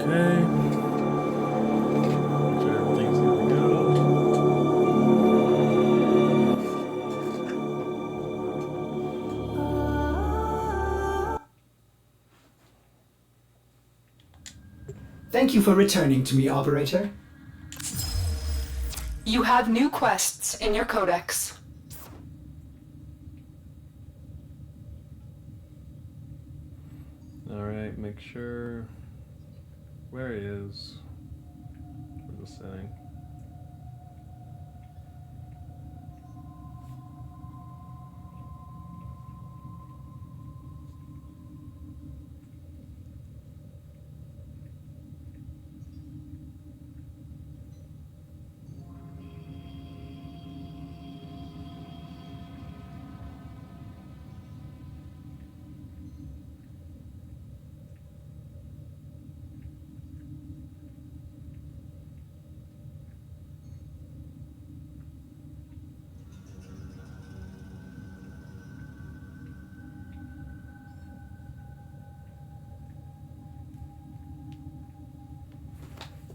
Okay. Make sure everything's good to go. Thank you for returning to me, Operator. You have new quests in your codex. Alright, make sure. Where he is. Where's the setting?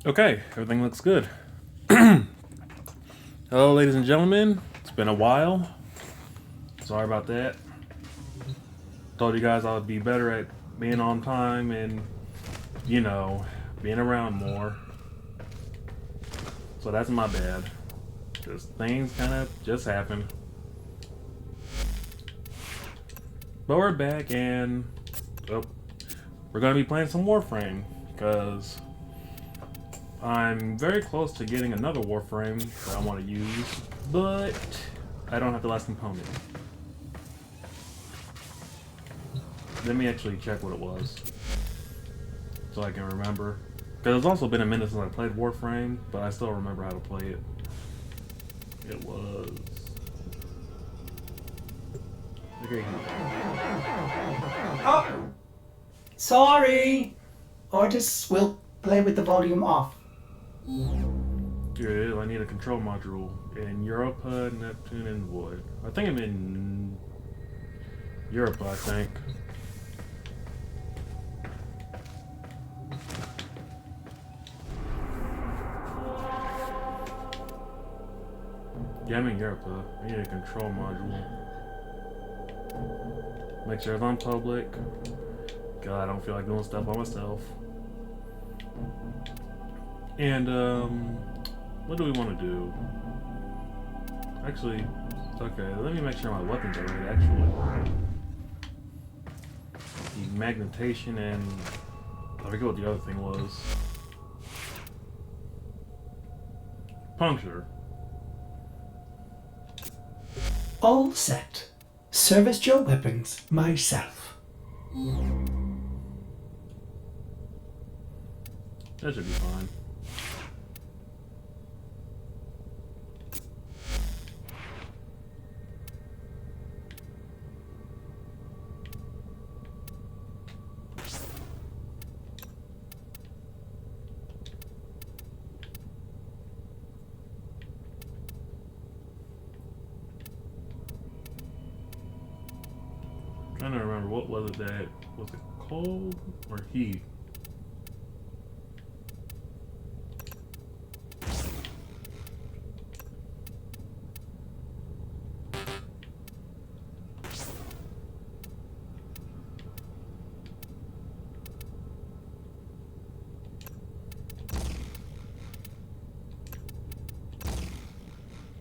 Okay, everything looks good. Hello, ladies and gentlemen. It's been a while. Sorry about that. Told you guys I would be better at being on time and, you know, being around more. So that's my bad. Just things kind of just happen. But we're back and we're going to be playing some Warframe because I'm very close to getting another Warframe that I want to use, but I don't have the last component. Let me actually check what it was so I can remember. Because it's also been a minute since I played Warframe, but I still remember how to play it. It was... Okay. Oh! Sorry! Artists will play with the volume off. Good, I need a control module in Europa, Neptune, and Void. I think I'm in Europa, I think. Yeah, I'm in Europa. I need a control module. Make sure it's on public. God, I don't feel like doing stuff by myself. And, what do we want to do? Actually, okay, let me make sure my weapons are ready, actually. The magnetation and... I forget what the other thing was. Puncture. All set. Service your weapons myself. That should be fine. Trying to remember, what was it that was it cold or heat?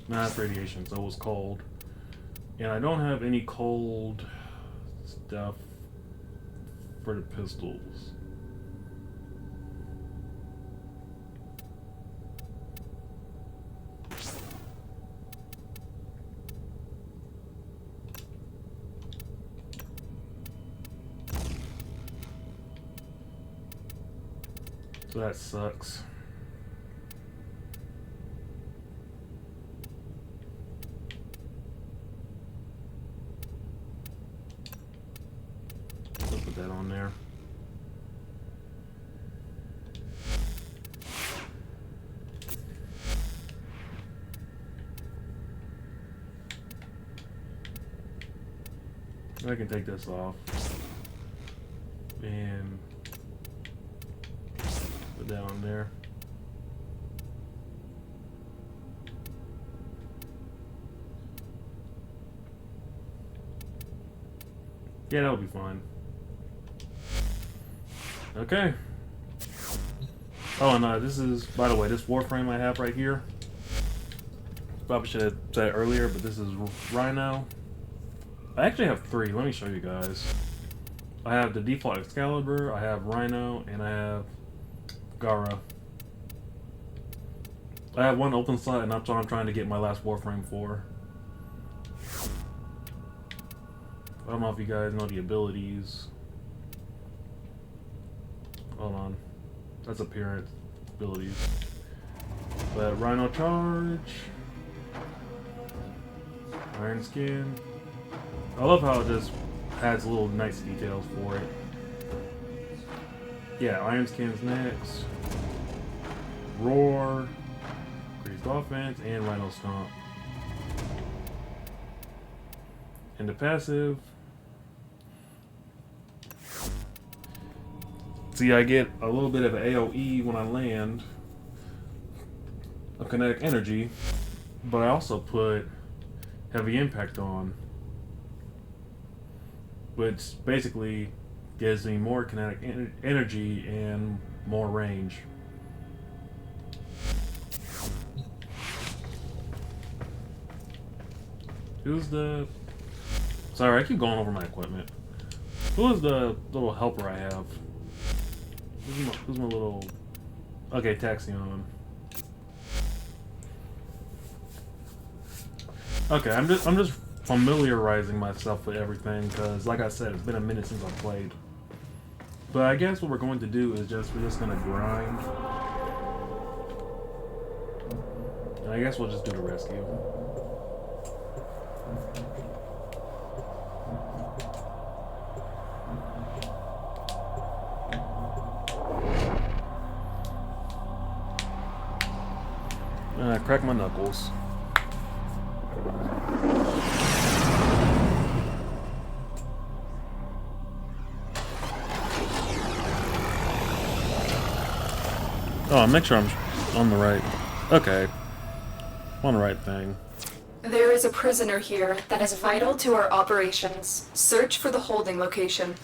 Nah, it's radiation, so it was cold. And I don't have any cold stuff for the pistols. So that sucks. I'll put that on there. I can take this off. And in there. Yeah, that would be fine. Okay. Oh, and this is, by the way, this Warframe I have right here. Probably should have said it earlier, but this is Rhino. I actually have 3. Let me show you guys. I have the default Excalibur, I have Rhino, and I have Gara. I have 1 open slot, and that's what I'm trying to get my last Warframe for. I don't know if you guys know the abilities. Hold on. That's appearance abilities. But Rhino Charge. Iron Skin. I love how it just adds little nice details for it. Yeah, Iron Skin's next. Roar. Increased offense, and Rhino Stomp. And the passive. See, I get a little bit of an AoE when I land of kinetic energy, but I also put heavy impact on, which basically gives me more kinetic energy and more range. Who's the... Sorry, I keep going over my equipment. Who is the little helper I have? Who's my little... Okay, Taxion. Okay, I'm just familiarizing myself with everything because, like I said, it's been a minute since I've played. But I guess what we're going to do is we're just gonna grind. And I guess we'll just do the rescue. Crack my knuckles. Oh, make sure I'm on the right. Okay. I'm on the right thing. There is a prisoner here that is vital to our operations. Search for the holding location.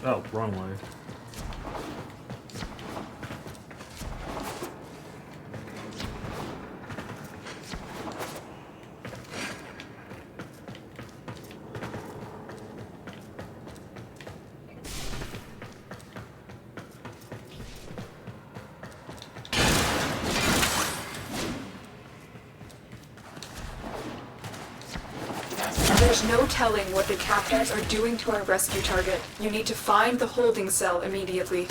Oh, wrong way. There's no telling what the captors are doing to our rescue target. You need to find the holding cell immediately.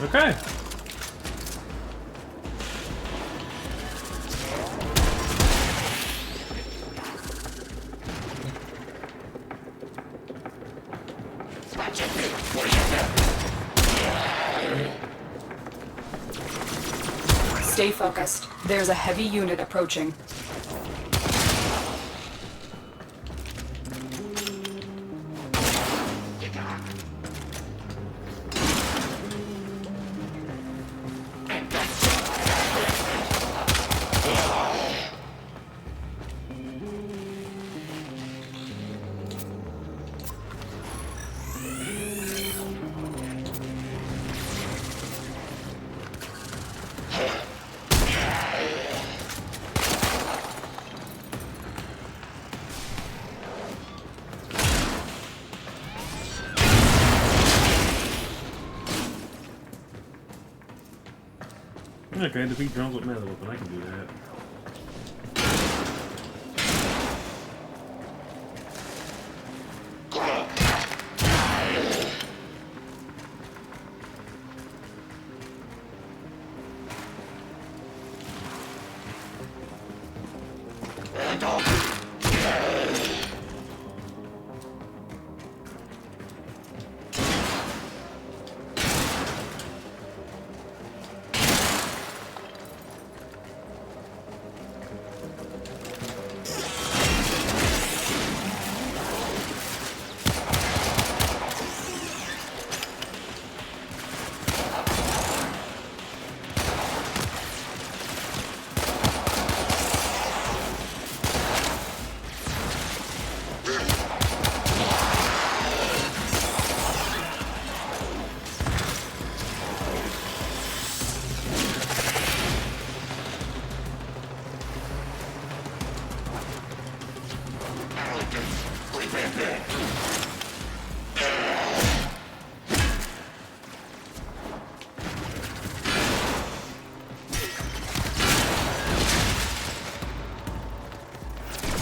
Okay. Stay focused. There's a heavy unit approaching. Okay, defeat drones with melee weapon. I can do that.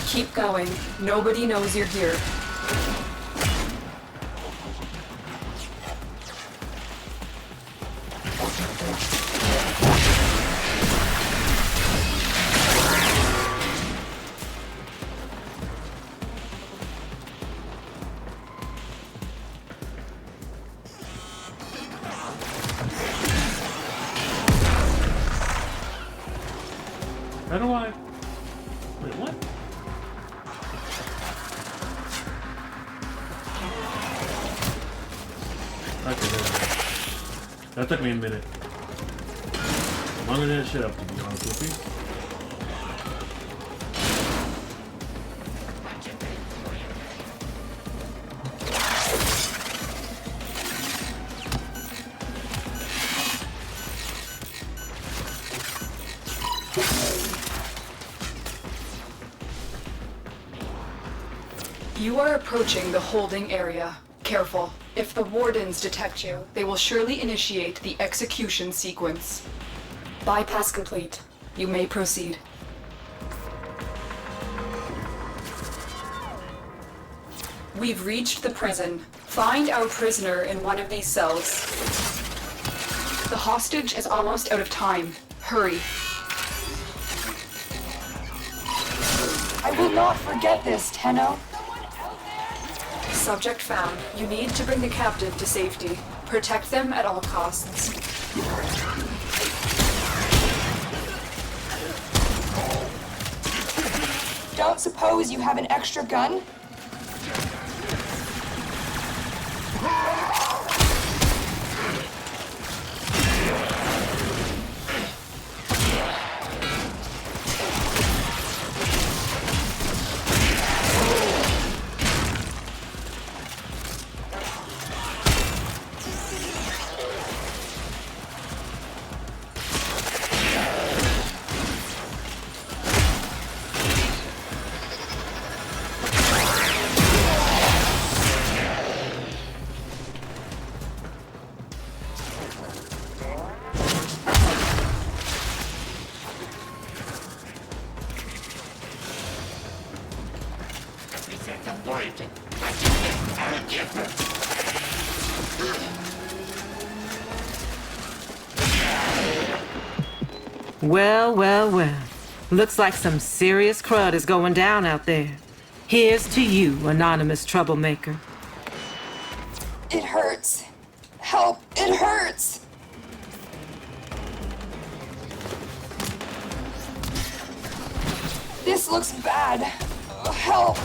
Keep going. Nobody knows you're here. How do I... Wait, what? Okay, there. That took me a minute. Longer than it should have, to be honest with you. You are approaching the holding area. Careful. If the wardens detect you, they will surely initiate the execution sequence. Bypass complete. You may proceed. We've reached the prison. Find our prisoner in one of these cells. The hostage is almost out of time. Hurry. I will not forget this, Tenno. Subject found. You need to bring the captive to safety. Protect them at all costs. Don't suppose you have an extra gun? Well, well, well. Looks like some serious crud is going down out there. Here's to you, anonymous troublemaker. It hurts. Help, it hurts! This looks bad. Help!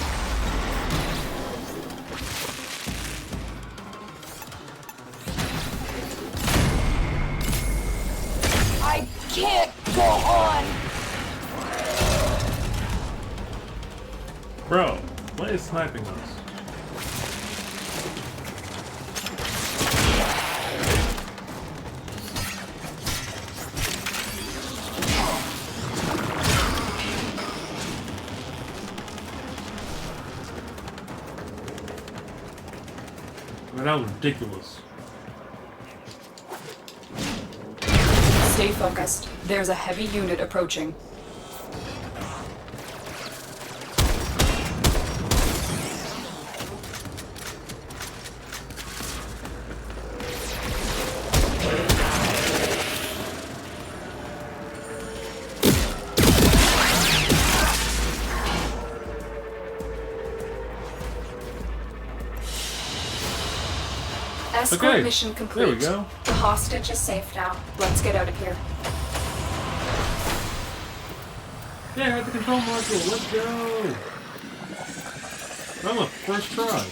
I can't go on! Bro, what is sniping us? Stay Stay focused. There's a heavy unit approaching. Escort mission complete. There we go. The hostage is safe now. Let's get out of here. Yeah, I have the control module. Let's go. I'm a first try.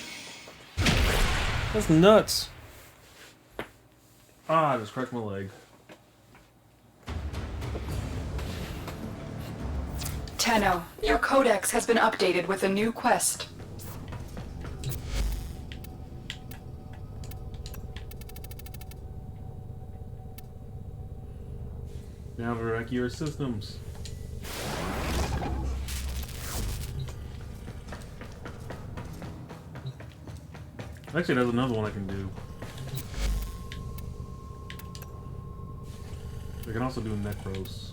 That's nuts. Ah, I just cracked my leg. Tenno, your codex has been updated with a new quest. Now to wreck your systems. Actually, there's another one I can do. I can also do Necros.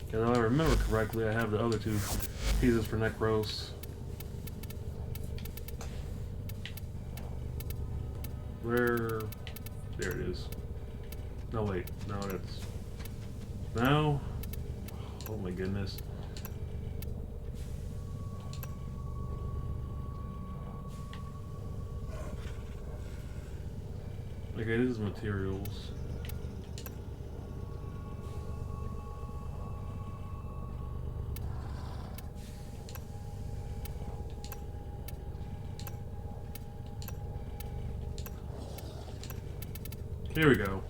If I remember correctly, I have the other two pieces for Necros. Where? There it is. No, wait. No, that's... No? Oh my goodness. Okay, this is materials. Here we go.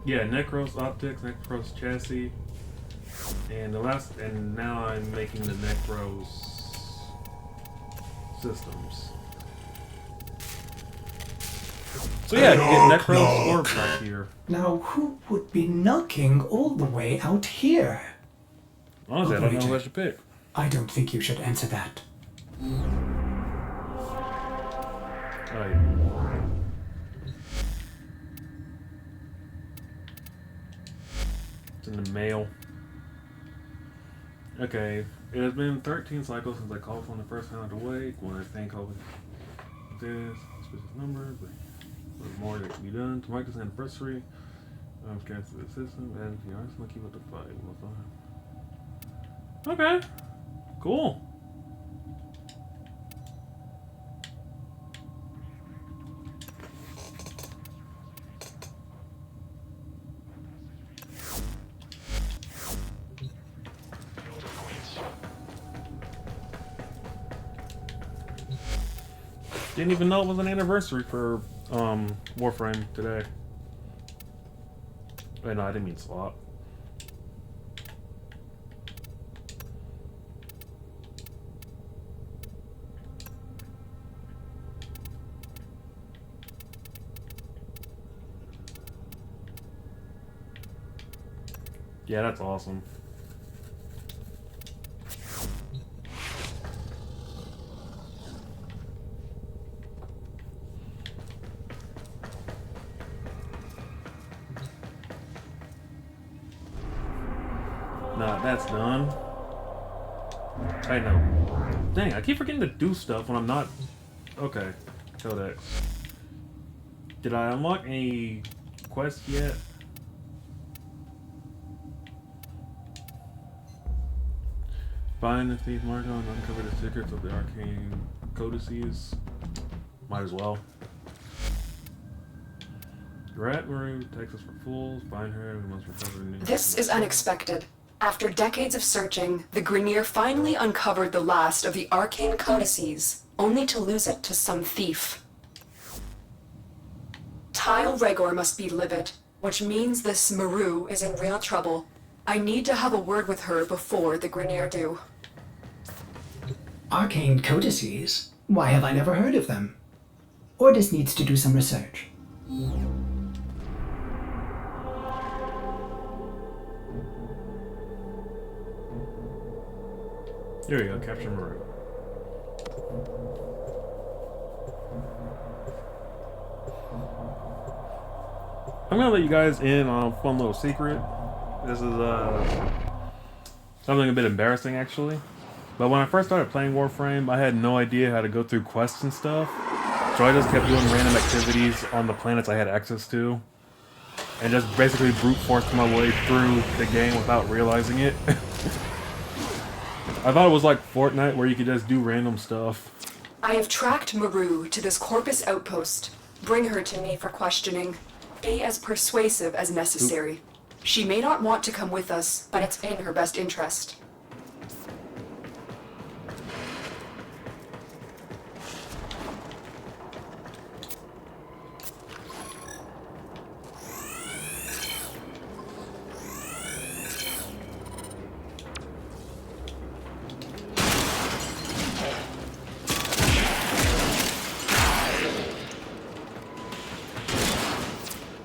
Yeah, Necros optics, Necros chassis, and and now I'm making the Necros systems. So yeah, get Necros orbs back here. Now, who would be knocking all the way out here? Honestly, I don't know who I should pick. I don't think you should answer that. Alright. It's in the mail. Okay. It has been 13 cycles since I called from the first hound awake. When I think of this specific number, but there's more that can be done to mark this anniversary. I'm scanning through the system and the arsenal keep up the fight. Okay. Cool. Didn't even know it was an anniversary for Warframe today. Wait, no, I didn't mean swap. Yeah, that's awesome. Nah, that's done. I know. Dang, I keep forgetting to do stuff when I'm not... Okay. Codex. Did I unlock any quests yet? Find the thief Marco and uncover the secrets of the arcane codices. Might as well. Rat Maru takes us for fools. Find her and we must recover the news. This is unexpected. After decades of searching, the Grineer finally uncovered the last of the arcane codices, only to lose it to some thief. Tile Regor must be livid, which means this Maru is in real trouble. I need to have a word with her before the Grineer do. Arcane codices? Why have I never heard of them? Ordis needs to do some research. Here we go, capture Maru. I'm gonna let you guys in on a fun little secret. This is something a bit embarrassing actually. But when I first started playing Warframe, I had no idea how to go through quests and stuff. So I just kept doing random activities on the planets I had access to. And just basically brute forced my way through the game without realizing it. I thought it was like Fortnite where you could just do random stuff. I have tracked Maru to this Corpus outpost. Bring her to me for questioning. Be as persuasive as necessary. She may not want to come with us, but it's in her best interest.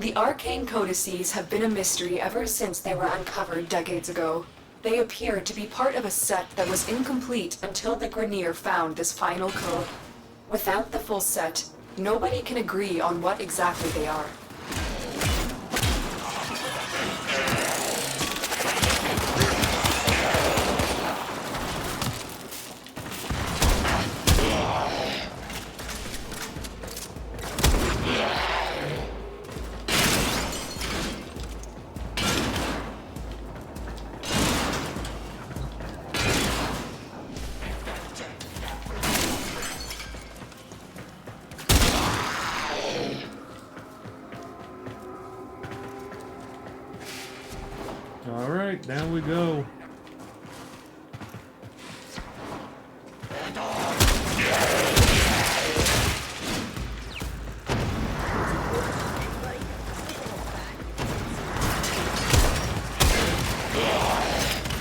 The arcane codices have been a mystery ever since they were uncovered decades ago. They appear to be part of a set that was incomplete until the Grineer found this final code. Without the full set, nobody can agree on what exactly they are. Alright, down we go.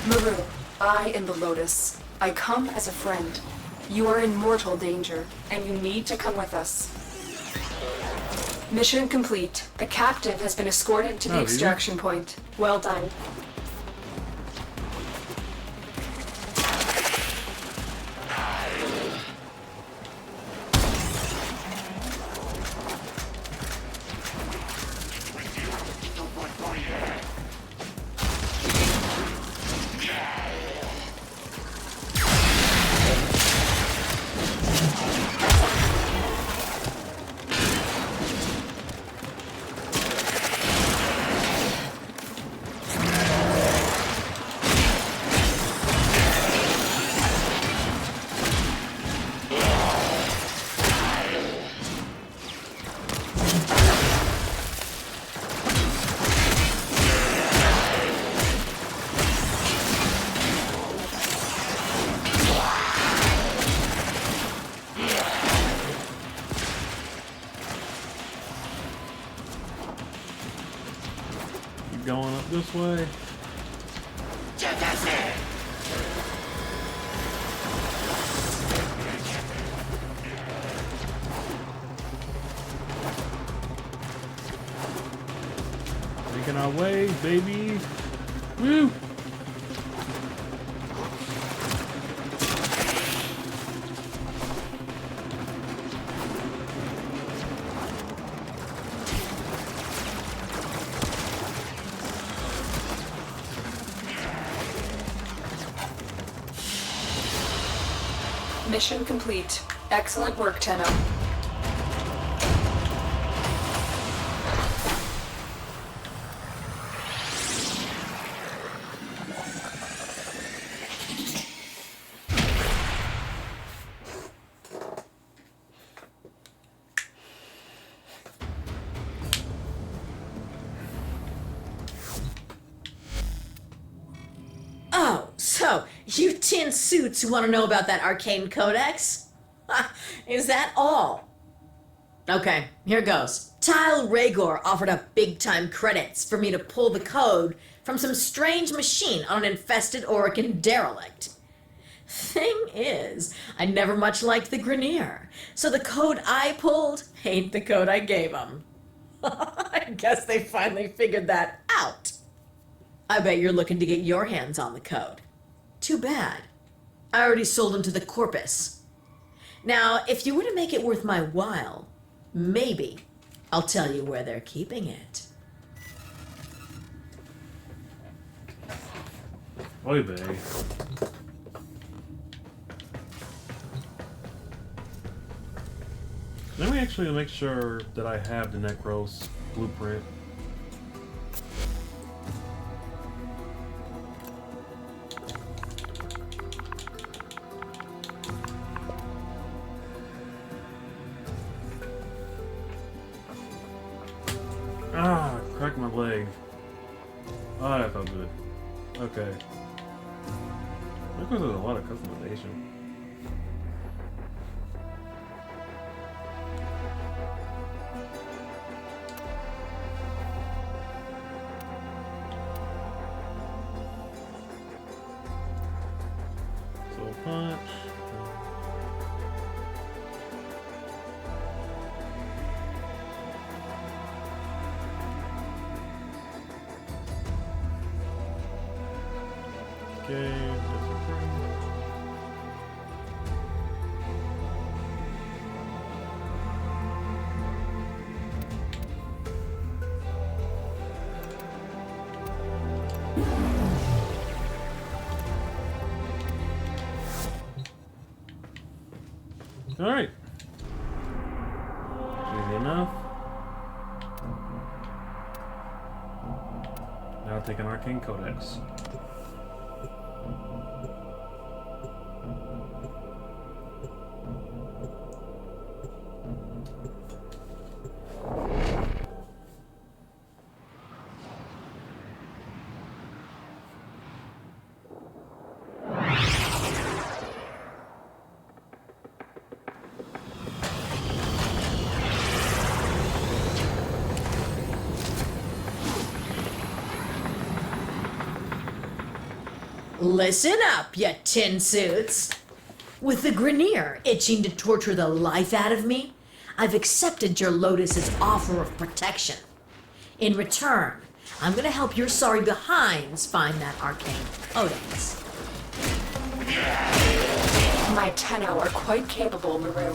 Maru, I am the Lotus. I come as a friend. You are in mortal danger, and you need to come with us. Mission complete. The captive has been escorted to the extraction point. Well done. Going up this way. Making our way, baby. Woo! Mission complete. Excellent work, Tenno. Oh, so you tin suits who want to know about that arcane codex? Is that all? Okay, here goes. Tile Rhaegor offered up big-time credits for me to pull the code from some strange machine on an infested Orokin derelict. Thing is, I never much liked the Grenier, so the code I pulled ain't the code I gave them. I guess they finally figured that out. I bet you're looking to get your hands on the code. Too bad. I already sold them to the Corpus. Now, if you were to make it worth my while, maybe I'll tell you where they're keeping it. Oy vey. Let me actually make sure that I have the Necros blueprint. Ah, cracked my leg. Oh, that felt good. Okay. Look, there's a lot of customization. So punch. Okay, all right. Easy enough. Now take an arcane codex. Listen up, you tin suits. With the Grenier itching to torture the life out of me, I've accepted your Lotus's offer of protection. In return, I'm gonna help your sorry behinds find that arcane codex. My Tenno are quite capable, Maru.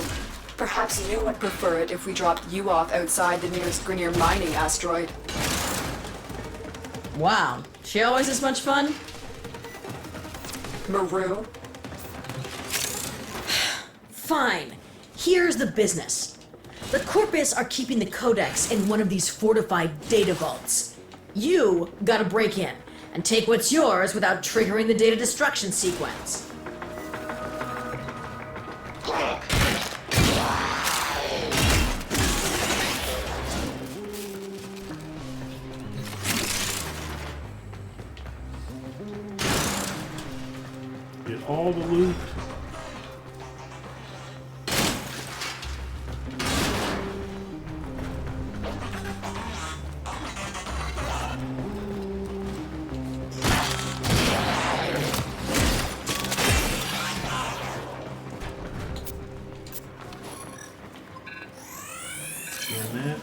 Perhaps you would prefer it if we dropped you off outside the nearest Grenier mining asteroid. Wow, she always this much fun? Maru? Fine. Here's the business. The Corpus are keeping the codex in one of these fortified data vaults. You gotta break in and take what's yours without triggering the data destruction sequence. Get all the loot. And that.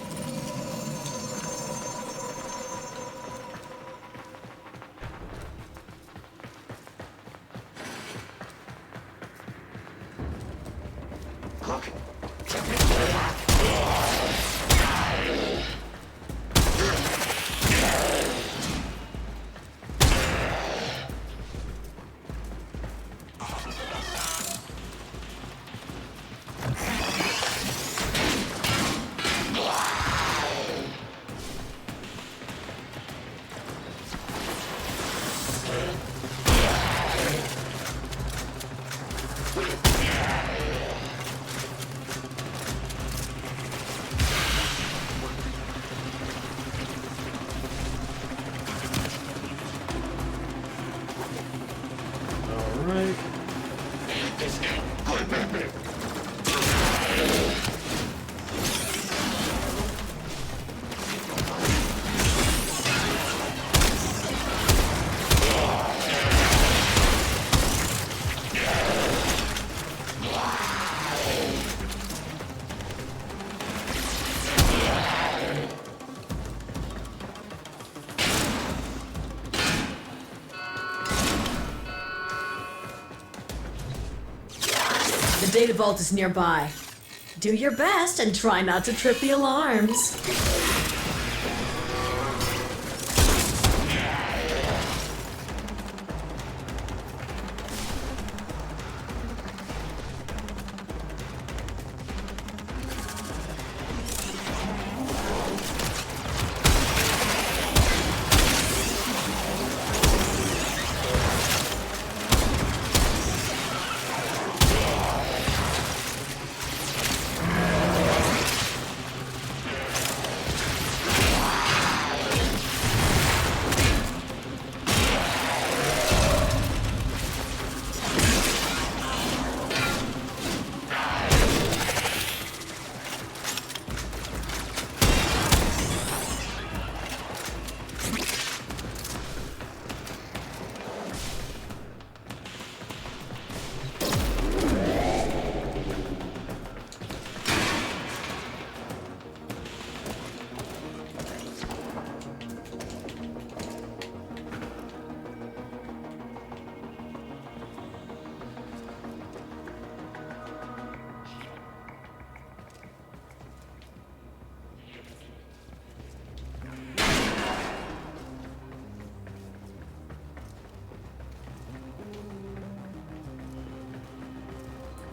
Alright. The data vault is nearby. Do your best and try not to trip the alarms.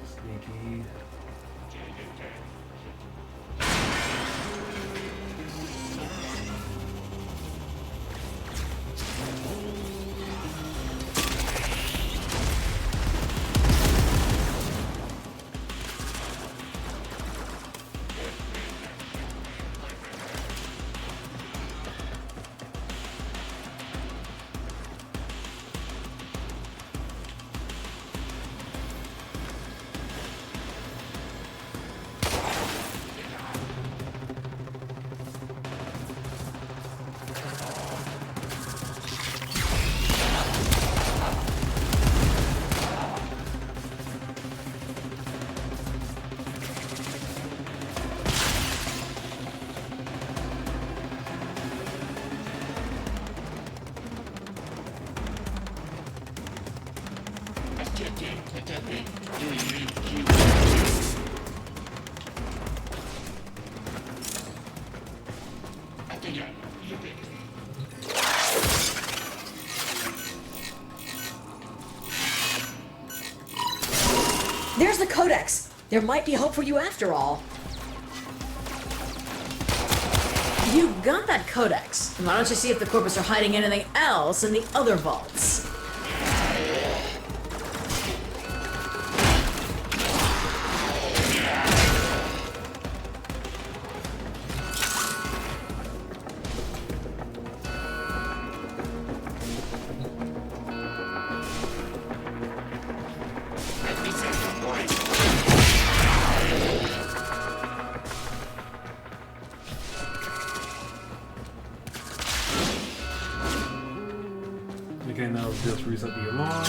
Sneaky. There's the Codex. There might be hope for you after all. You got that Codex. Why don't you see if the Corpus are hiding anything else in the other vaults? Okay, now just reset the alarm.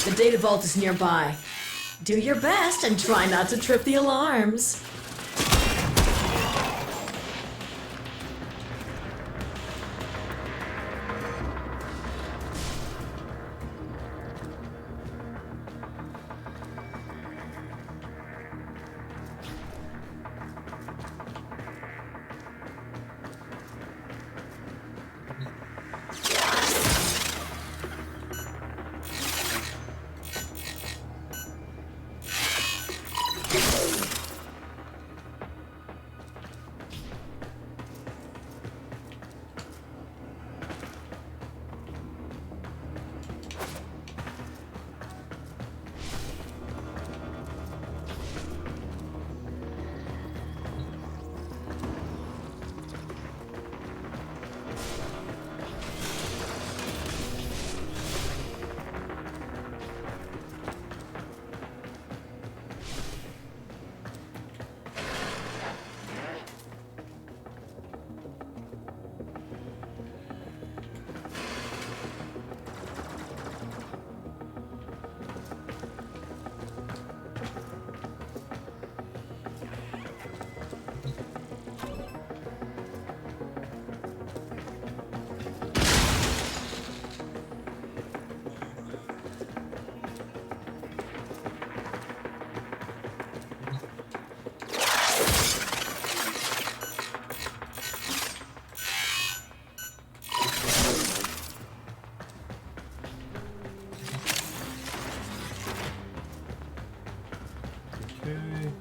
The data vault is nearby. Do your best and try not to trip the alarms. Okay.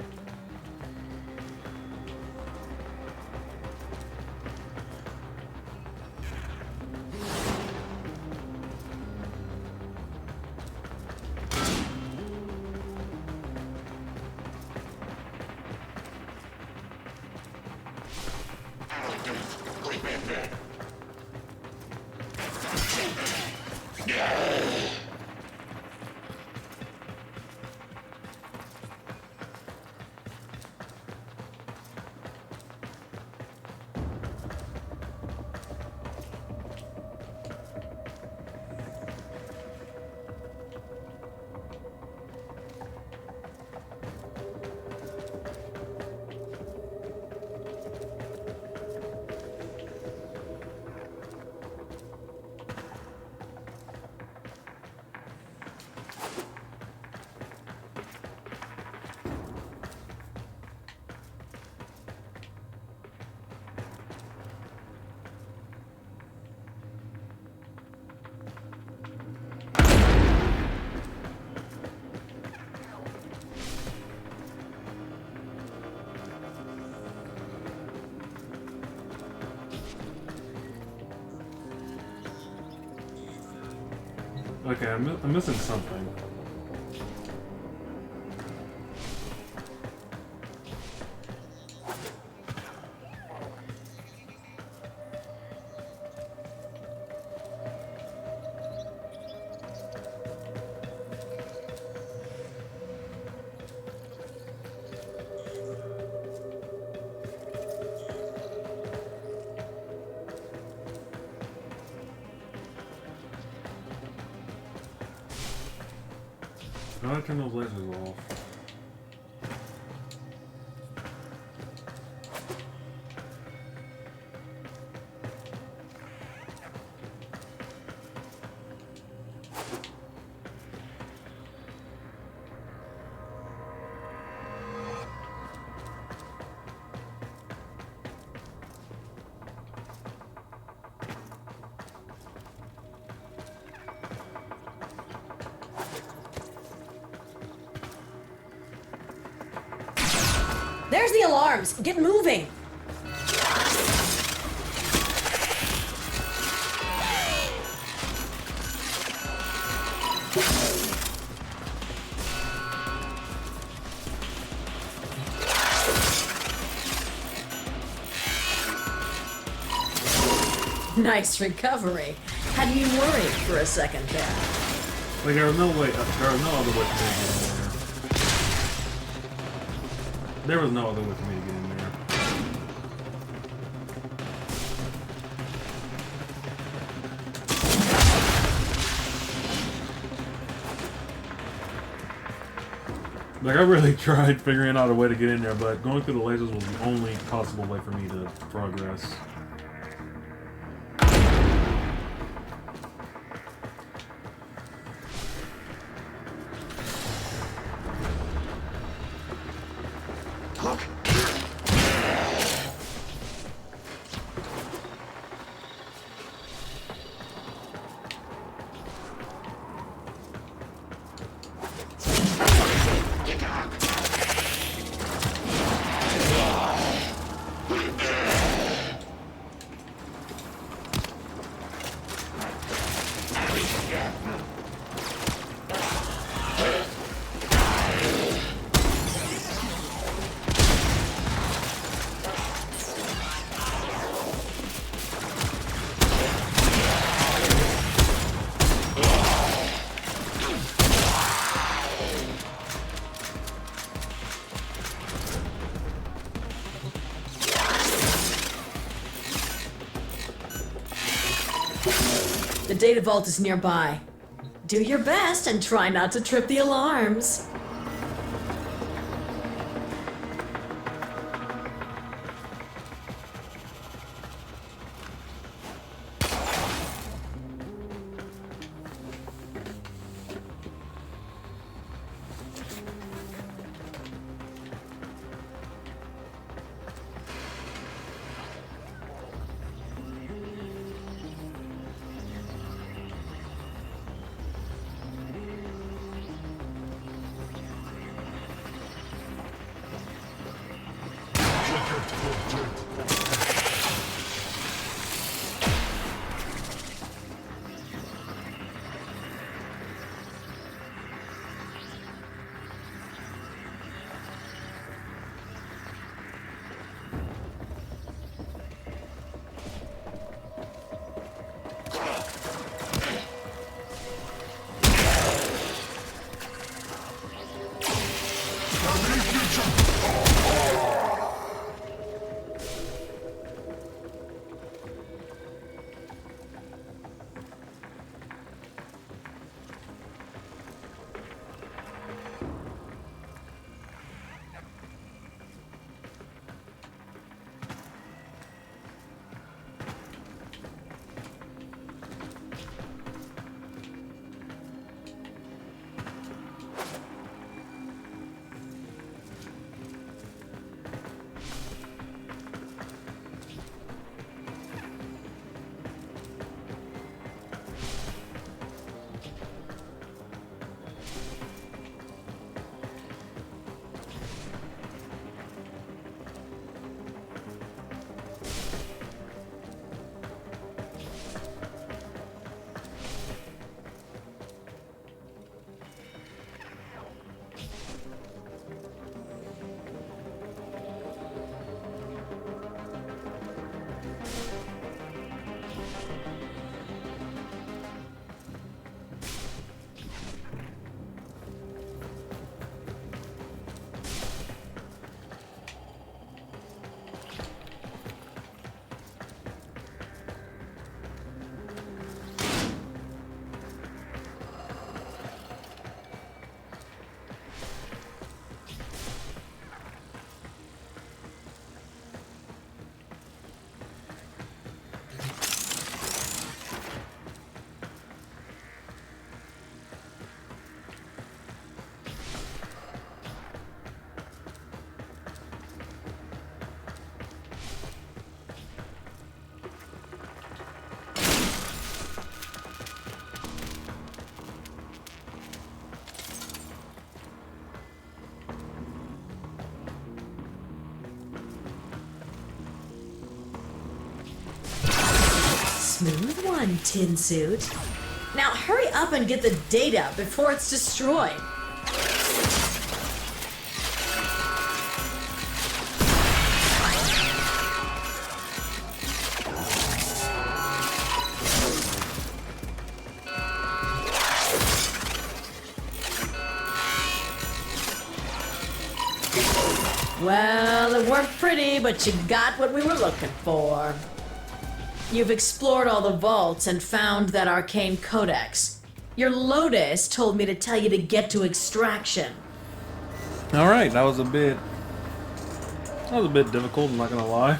Okay, I'm missing something. How do I turn those lasers off? There's the alarms. Get moving. Nice recovery. Had me worried for a second there. Like, there was no way, there was no other way for me to get in there. There was no other way for me to get in there. Like, I really tried figuring out a way to get in there, but going through the lasers was the only possible way for me to progress. The data vault is nearby. Do your best and try not to trip the alarms. smooth one, Tin Suit. Now hurry up and get the data before it's destroyed. Well, it weren't pretty, but you got what we were looking for. You've explored all the vaults and found that arcane codex. Your Lotus told me to tell you to get to extraction. Alright, that was a bit difficult, I'm not gonna lie.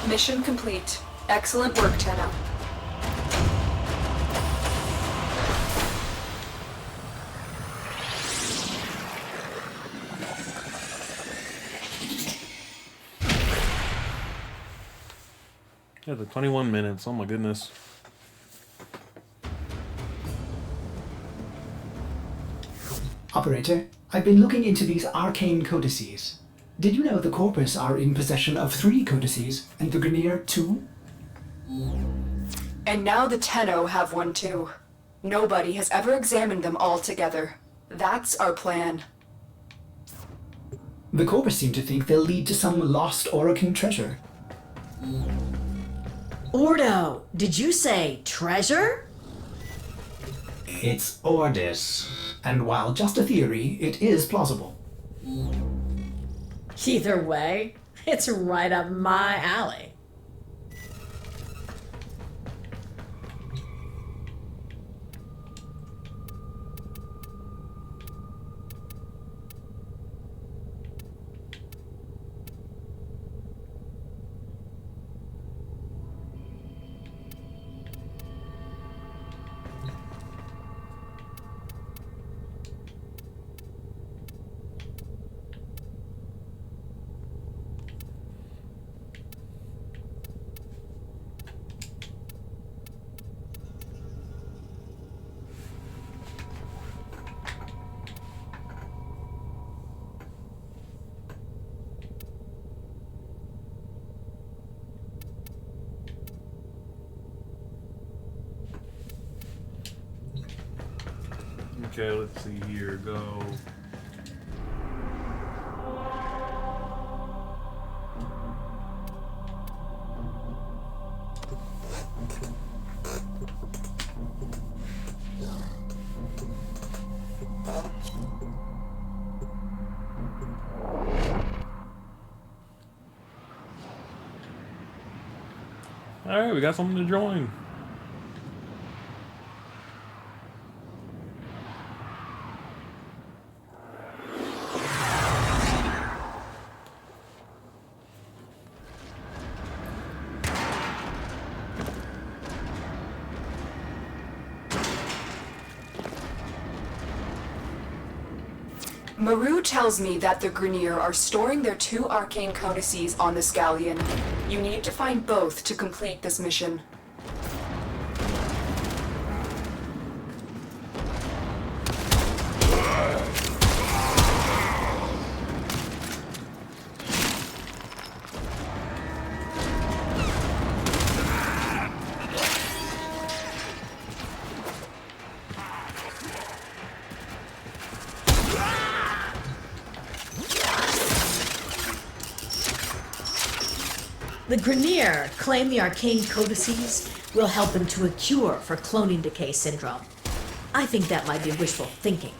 Mission complete. Excellent work, Tenno. Yeah, the 21 minutes, oh my goodness. Operator, I've been looking into these arcane codices. Did you know the Corpus are in possession of 3 codices, and the Grineer 2? And now the Tenno have one too. Nobody has ever examined them all together. That's our plan. The Corpus seem to think they'll lead to some lost Orokin treasure. Ordo, did you say treasure? It's Ordis, and while just a theory, it is plausible. Either way, it's right up my alley. Okay, let's see here, go. Alright, we got something to join. Maru tells me that the Grineer are storing their 2 arcane codices on the Scallion. You need to find both to complete this mission. The Grineer claim the arcane codices will help them to a cure for cloning decay syndrome. I think that might be wishful thinking.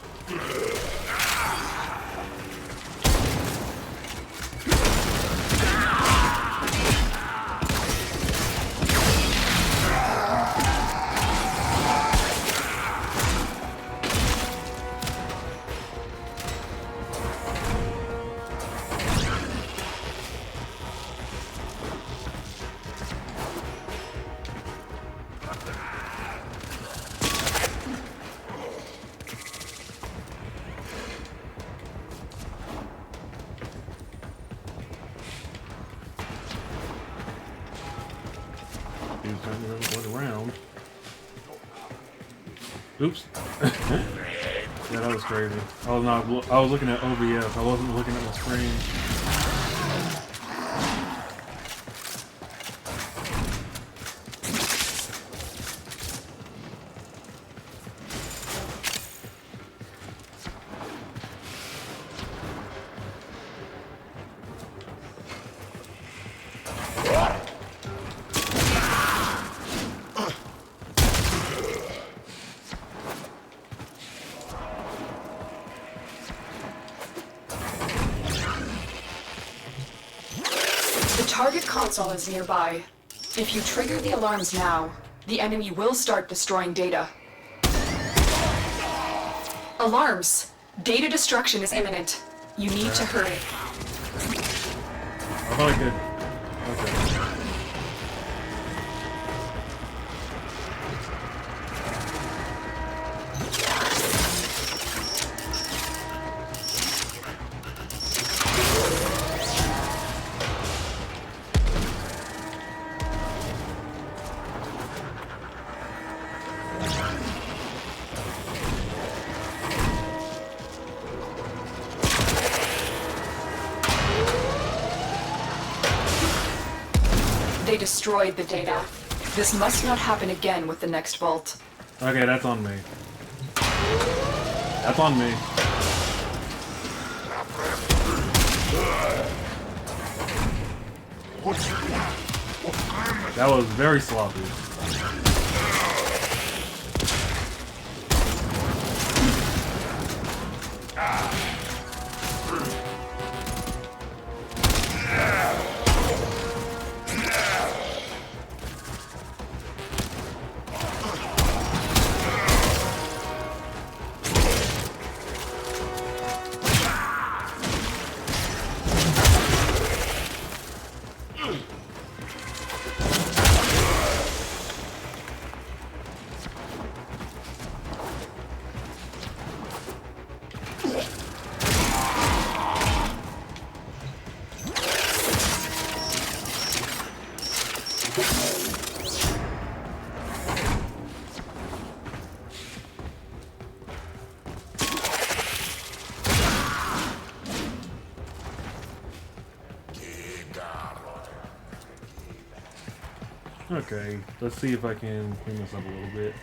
dude's kind of going around. Oops. Yeah, that was crazy. I was looking at OBS. I wasn't looking at my screen. The target console is nearby. If you trigger the alarms now, the enemy will start destroying data. Alarms! Data destruction is imminent. You need to hurry. I thought I could. Okay. They destroyed the data. This must not happen again with the next vault. Okay, that's on me. That's on me. That was very sloppy. Okay, let's see if I can clean this up a little bit.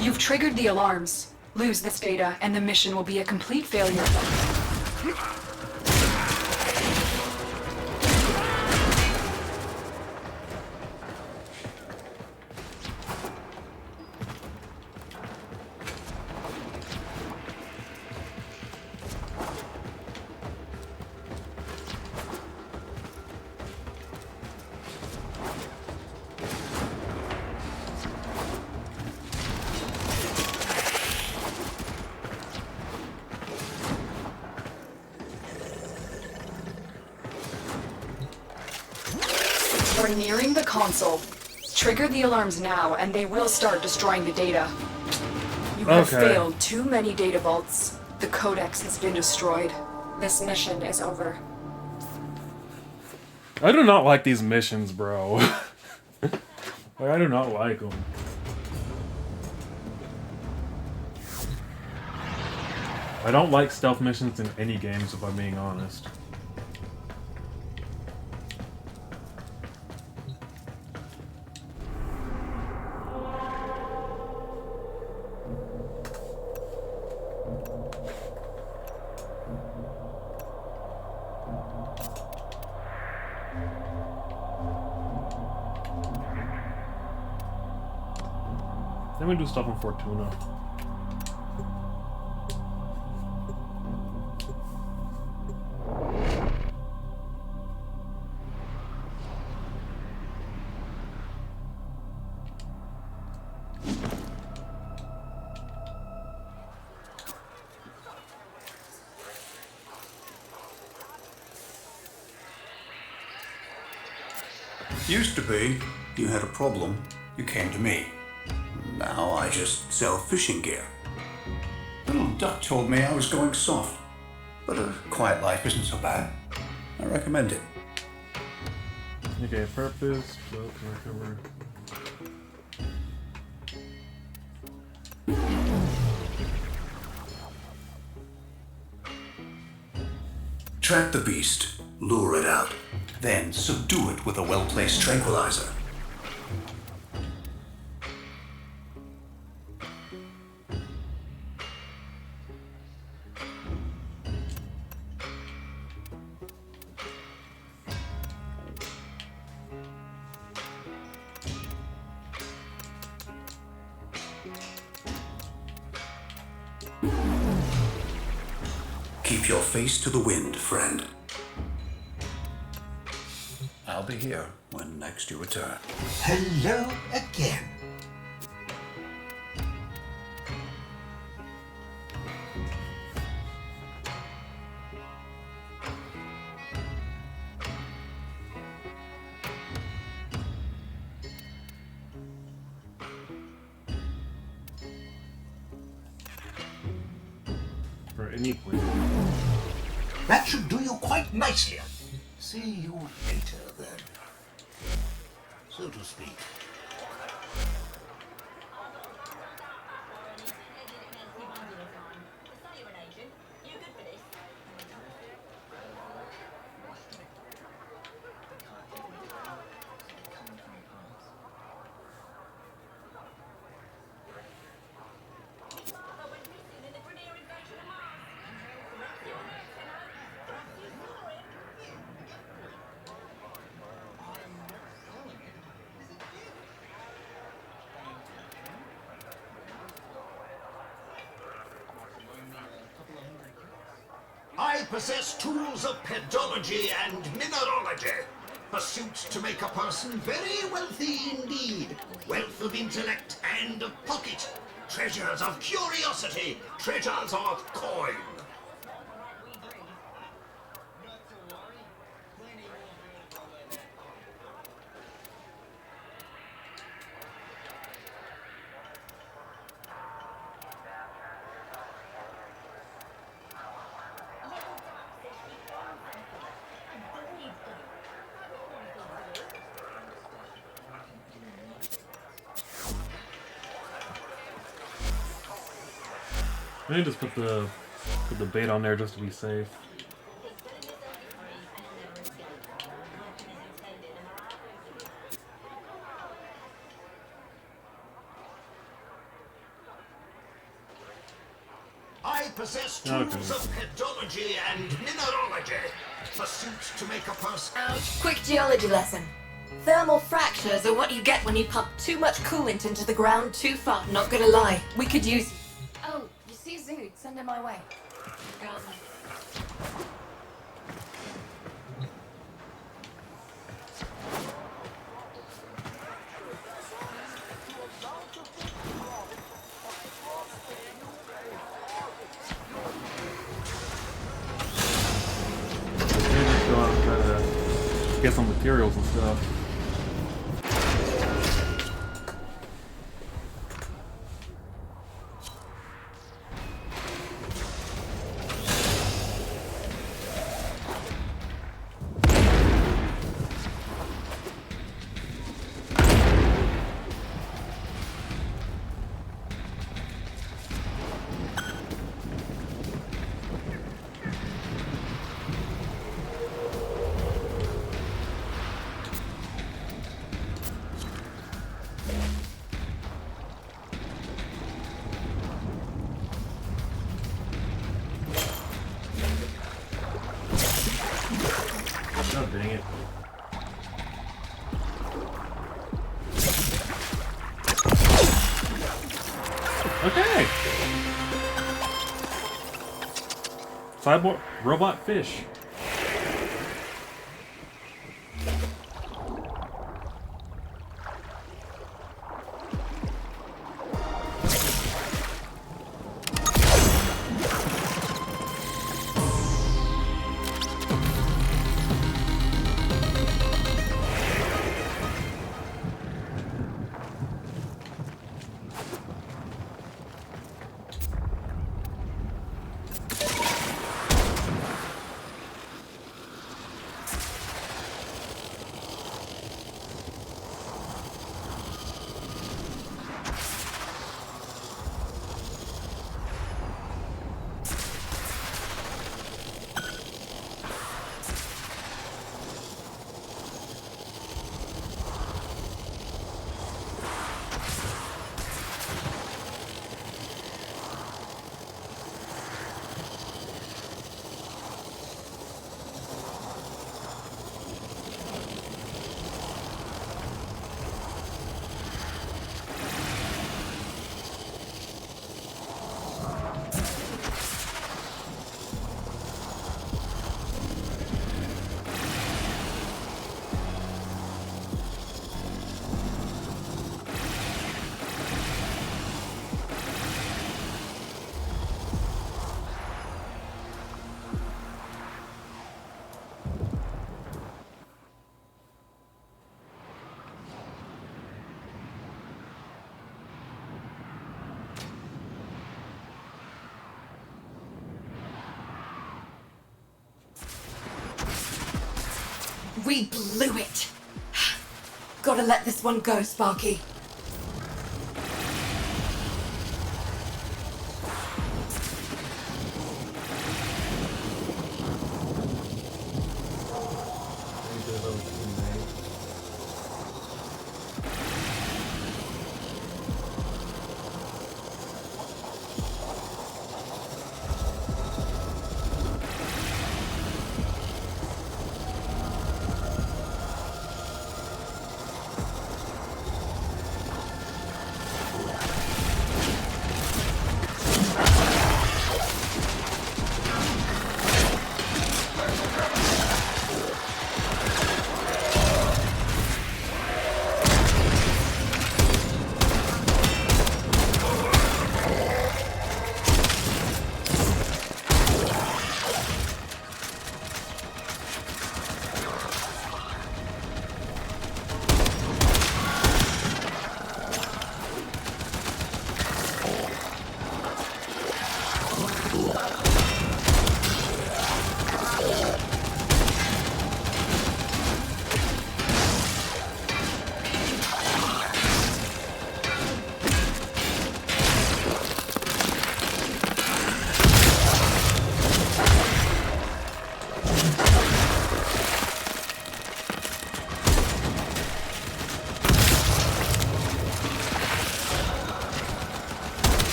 You've triggered the alarms. Lose this data, and the mission will be a complete failure. We're nearing the console. Trigger the alarms now, and they will start destroying the data. You have Okay. failed too many data vaults. The codex has been destroyed. This mission is over. I do not like these missions, bro. I do not like them. I don't like stealth missions in any games, if I'm being honest. Then we do stuff in Fortuna. Used to be, you had a problem, you came to me. Now I just sell fishing gear. Little Duck told me I was going soft, but a quiet life isn't so bad. I recommend it. Okay, purpose, boat, recover. Trap the beast, lure it out, then subdue it with a well-placed tranquilizer. Keep your face to the wind, friend. I'll be here when next you return. Hello again. For any point. That should do you quite nicely. See you later, then. So to speak. I possess tools of pedology and mineralogy. Pursuits to make a person very wealthy indeed. Wealth of intellect and of pocket. Treasures of curiosity. Treasures of coin. I need to just put the bait on there just to be safe. I possess tools of pedology and mineralogy. Pursuits to make a person. Ouch. Quick geology lesson. Thermal fractures are what you get when you pump too much coolant into the ground too far. Not gonna lie, we could use. Oh, you see Zood? Send him my way. Go out and try to get some materials and stuff. Oh, dang it. Okay. Cyborg robot fish. We blew it. Gotta let this one go, Sparky.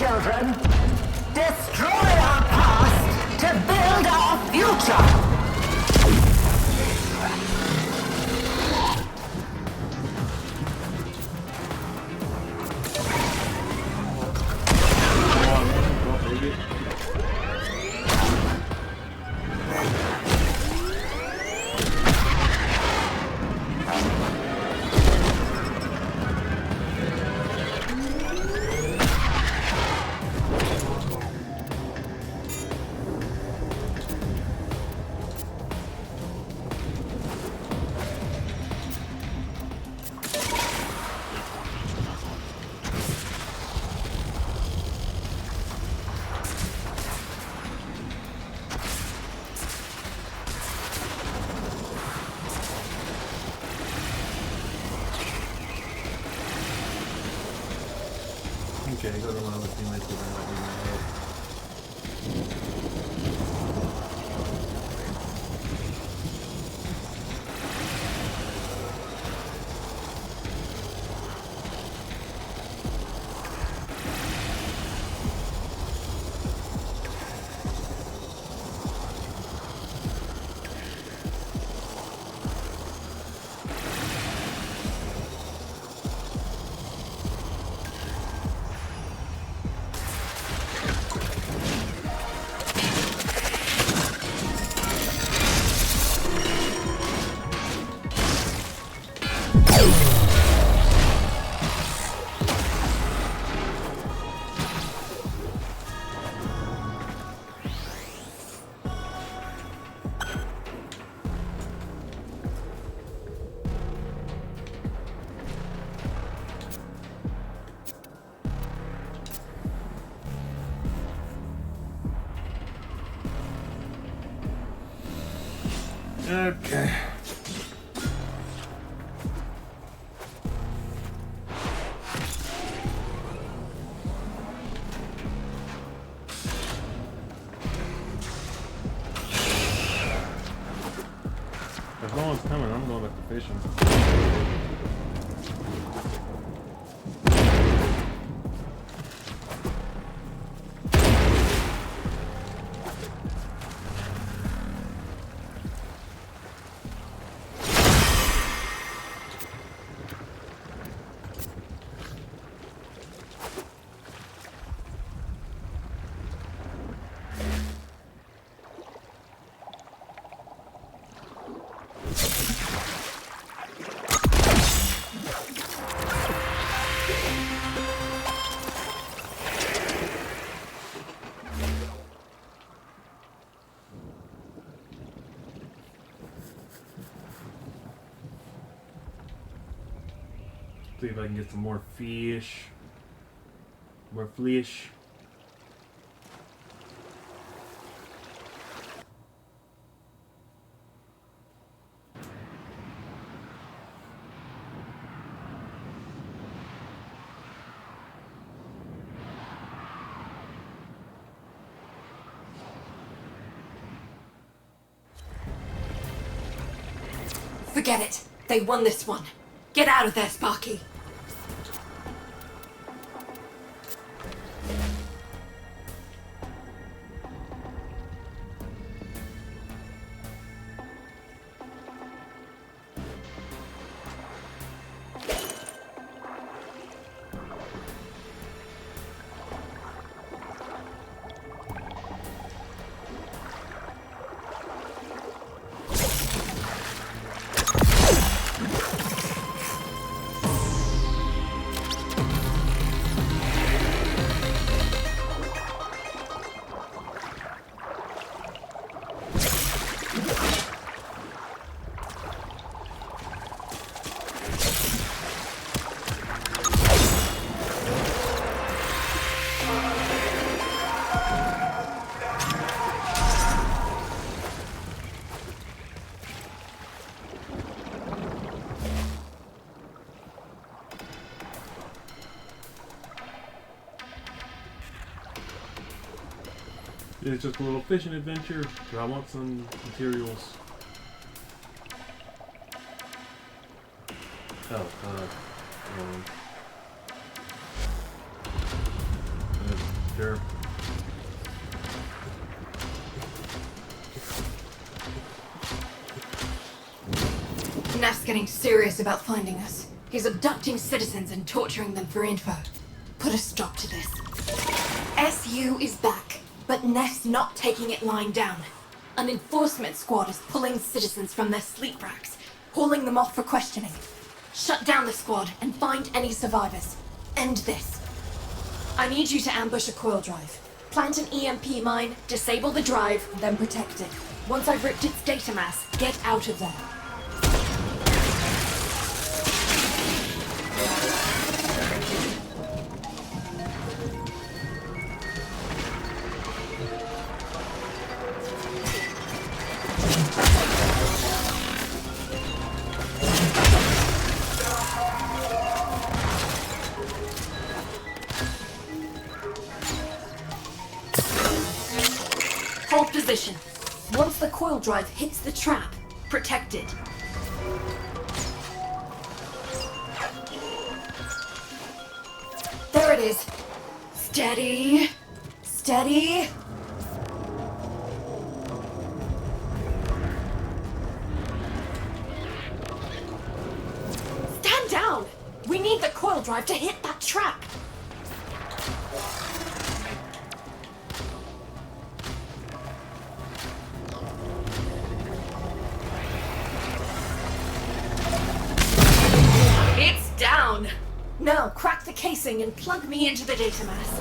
children. Destroy our past to build our future. Okay, go to one of the teammates who might need my help. Okay. If no one's coming, I'm going back to fishing. See if I can get some more fish. More fish. Forget it. They won this one. Get out of there, Sparky. It's just a little fishing adventure, but I want some materials. Oh, sure. Neff's getting serious about finding us. He's abducting citizens and torturing them for info. Put a stop to this. SU is back, but Neff's not taking it lying down. An enforcement squad is pulling citizens from their sleep racks, hauling them off for questioning. Shut down the squad and find any survivors. End this. I need you to ambush a coil drive. Plant an EMP mine, disable the drive, then protect it. Once I've ripped its data mass, get out of there. Hold position. Once the coil drive hits the trap, protect it. There it is. Steady. Steady. Stand down! We need the coil drive to hit that trap. It's down! Now crack the casing and plug me into the data mass.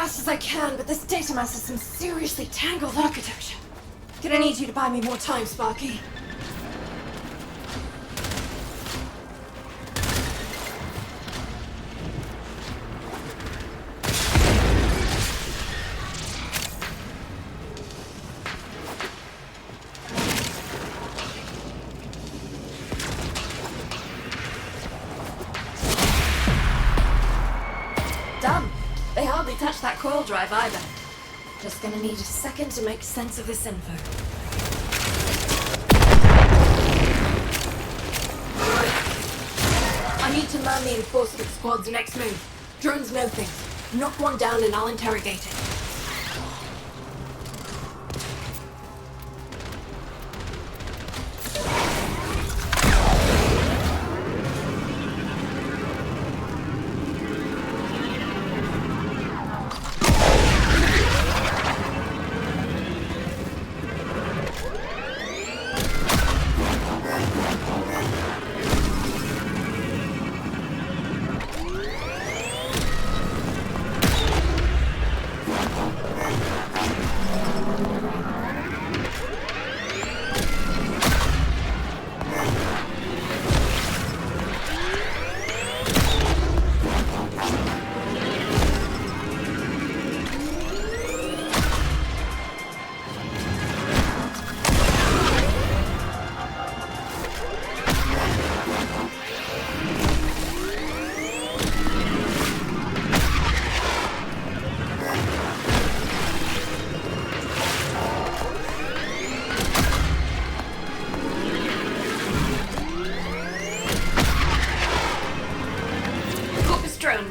fast as I can, but this data mass has some seriously tangled architecture. Gonna need you to buy me more time, Sparky. Done. They hardly touched that coil drive either. Just gonna need a second to make sense of this info. I need to man the enforcement squad's next move. Drones know things. Knock one down and I'll interrogate it.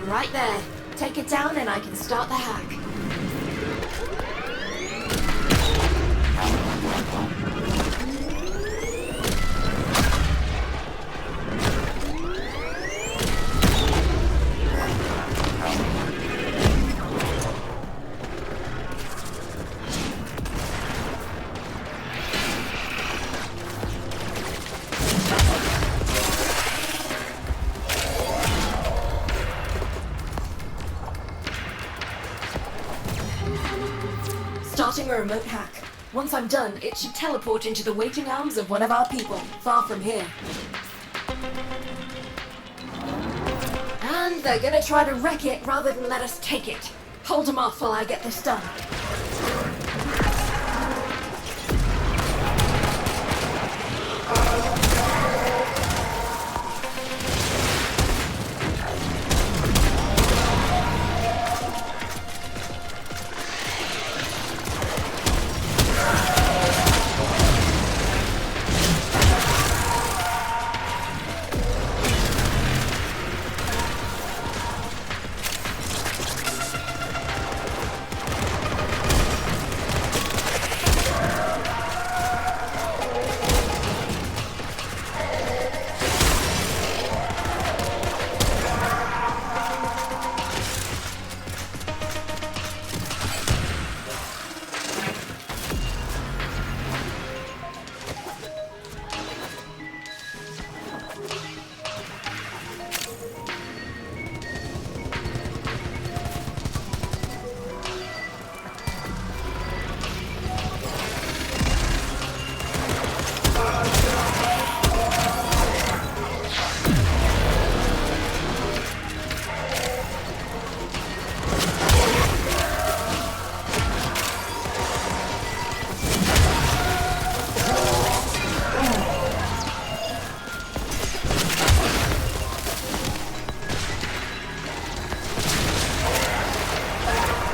Right there. Take it down and I can start the hack. Starting a remote hack. Once I'm done, it should teleport into the waiting arms of one of our people, far from here. And they're gonna try to wreck it rather than let us take it. Hold them off while I get this done.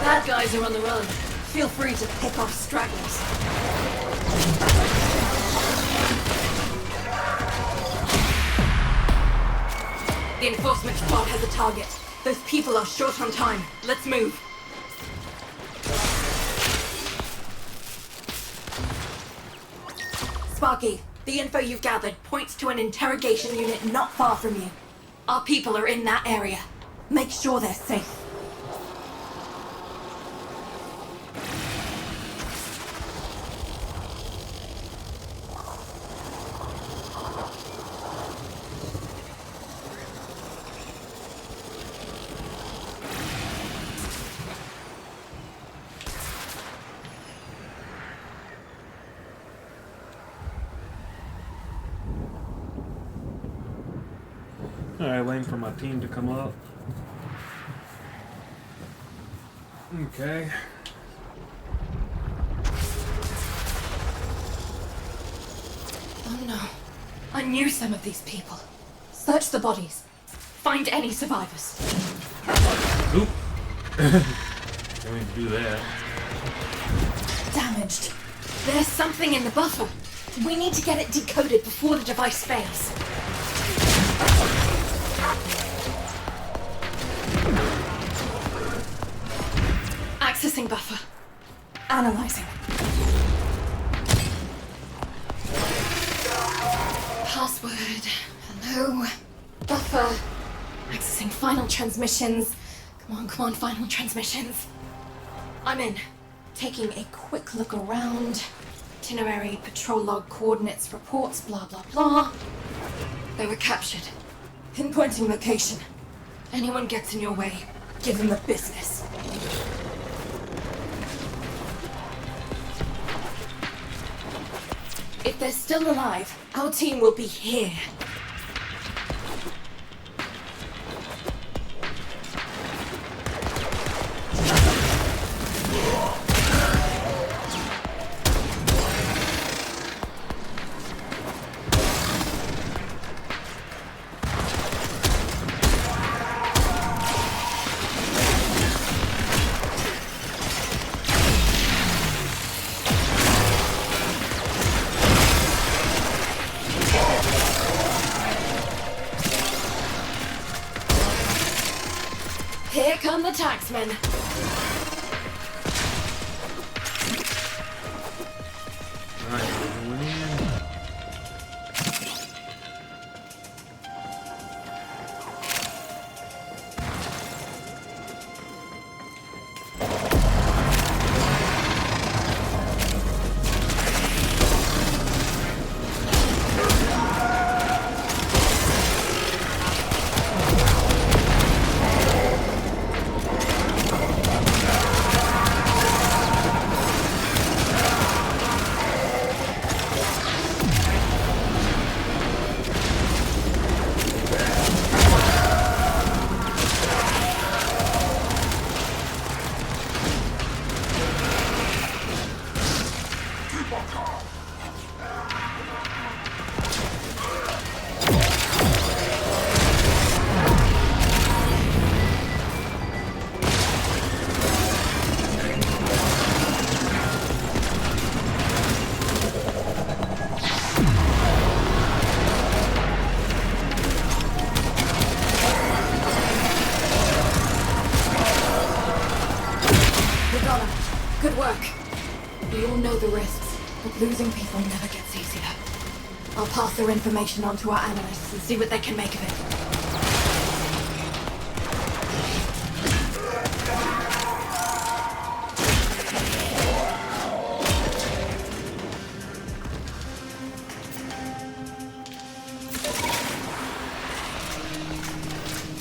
Bad guys are on the run. Feel free to pick off stragglers. The enforcement squad has a target. Those people are short on time. Let's move. Sparky, the info you've gathered points to an interrogation unit not far from you. Our people are in that area. Make sure they're safe. Alright, waiting for my team to come up. Okay. Oh no. I knew some of these people. Search the bodies. Find any survivors. Oop. Don't need to do that. Damaged. There's something in the buffer. We need to get it decoded before the device fails. Accessing buffer. Analyzing. Password. Hello. Buffer. Accessing final transmissions. Come on, final transmissions. I'm in. Taking a quick look around. Itinerary, patrol log, coordinates, reports, blah blah blah. They were captured. Pinpointing location. Anyone gets in your way, give them the business. If they're still alive, our team will be here. Here come the taxmen. Alright, going in. Good work. We all know the risks, but losing people never gets easier. I'll pass their information on to our analysts and see what they can make of it.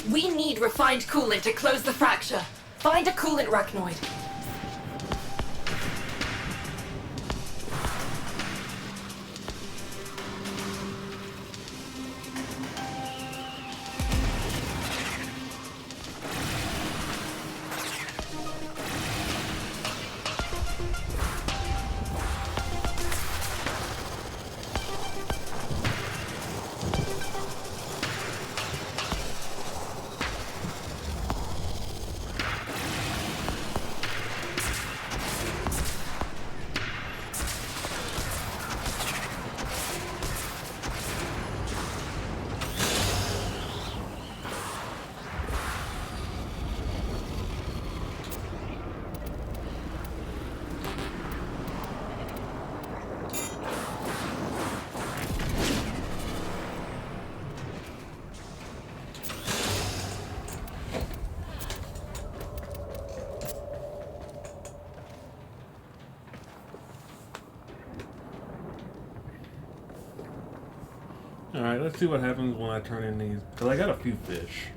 We need refined coolant to close the fracture. Find a coolant arachnoid. Alright, let's see what happens when I turn in these. Because I got a few fish.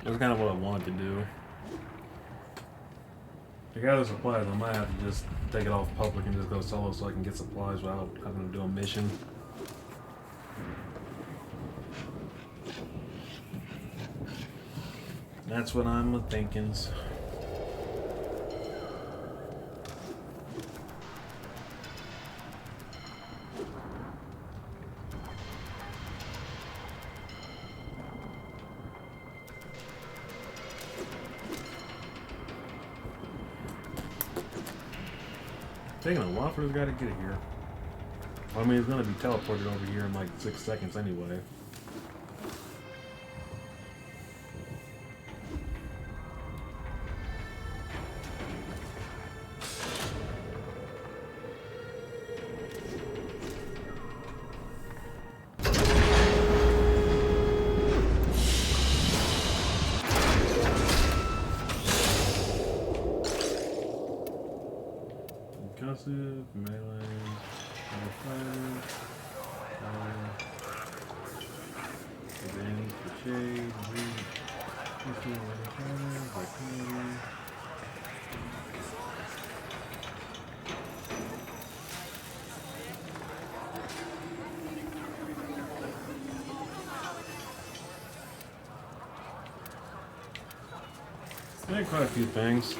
That's kind of what I wanted to do. I got the supplies. I might have to just take it off public and just go solo so I can get supplies without having to do a mission. That's what I'm thinking. Taking a while for this guy to get here. I mean, he's gonna be teleported over here in like 6 seconds anyway. Concussive, melee, fire, advantage for shade, vitality. There's quite a few things.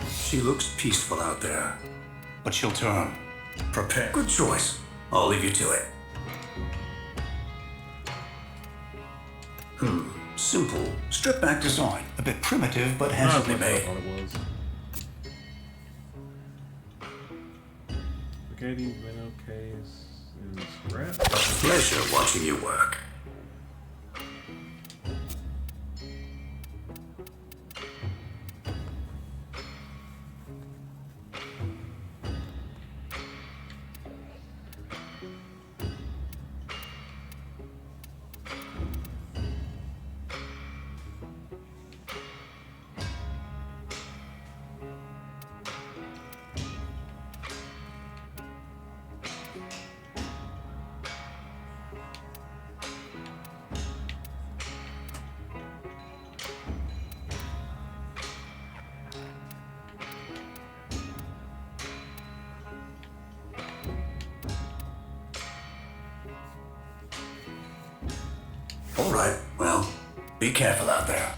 She looks peaceful out there, but she'll turn. Prepare. Good choice. I'll leave you to it. Simple, stripped-back design. A bit primitive, but handsomely made. I thought it was. Spaghetti, Venom case, is scrap. A pleasure watching you work. All right, well, be careful out there.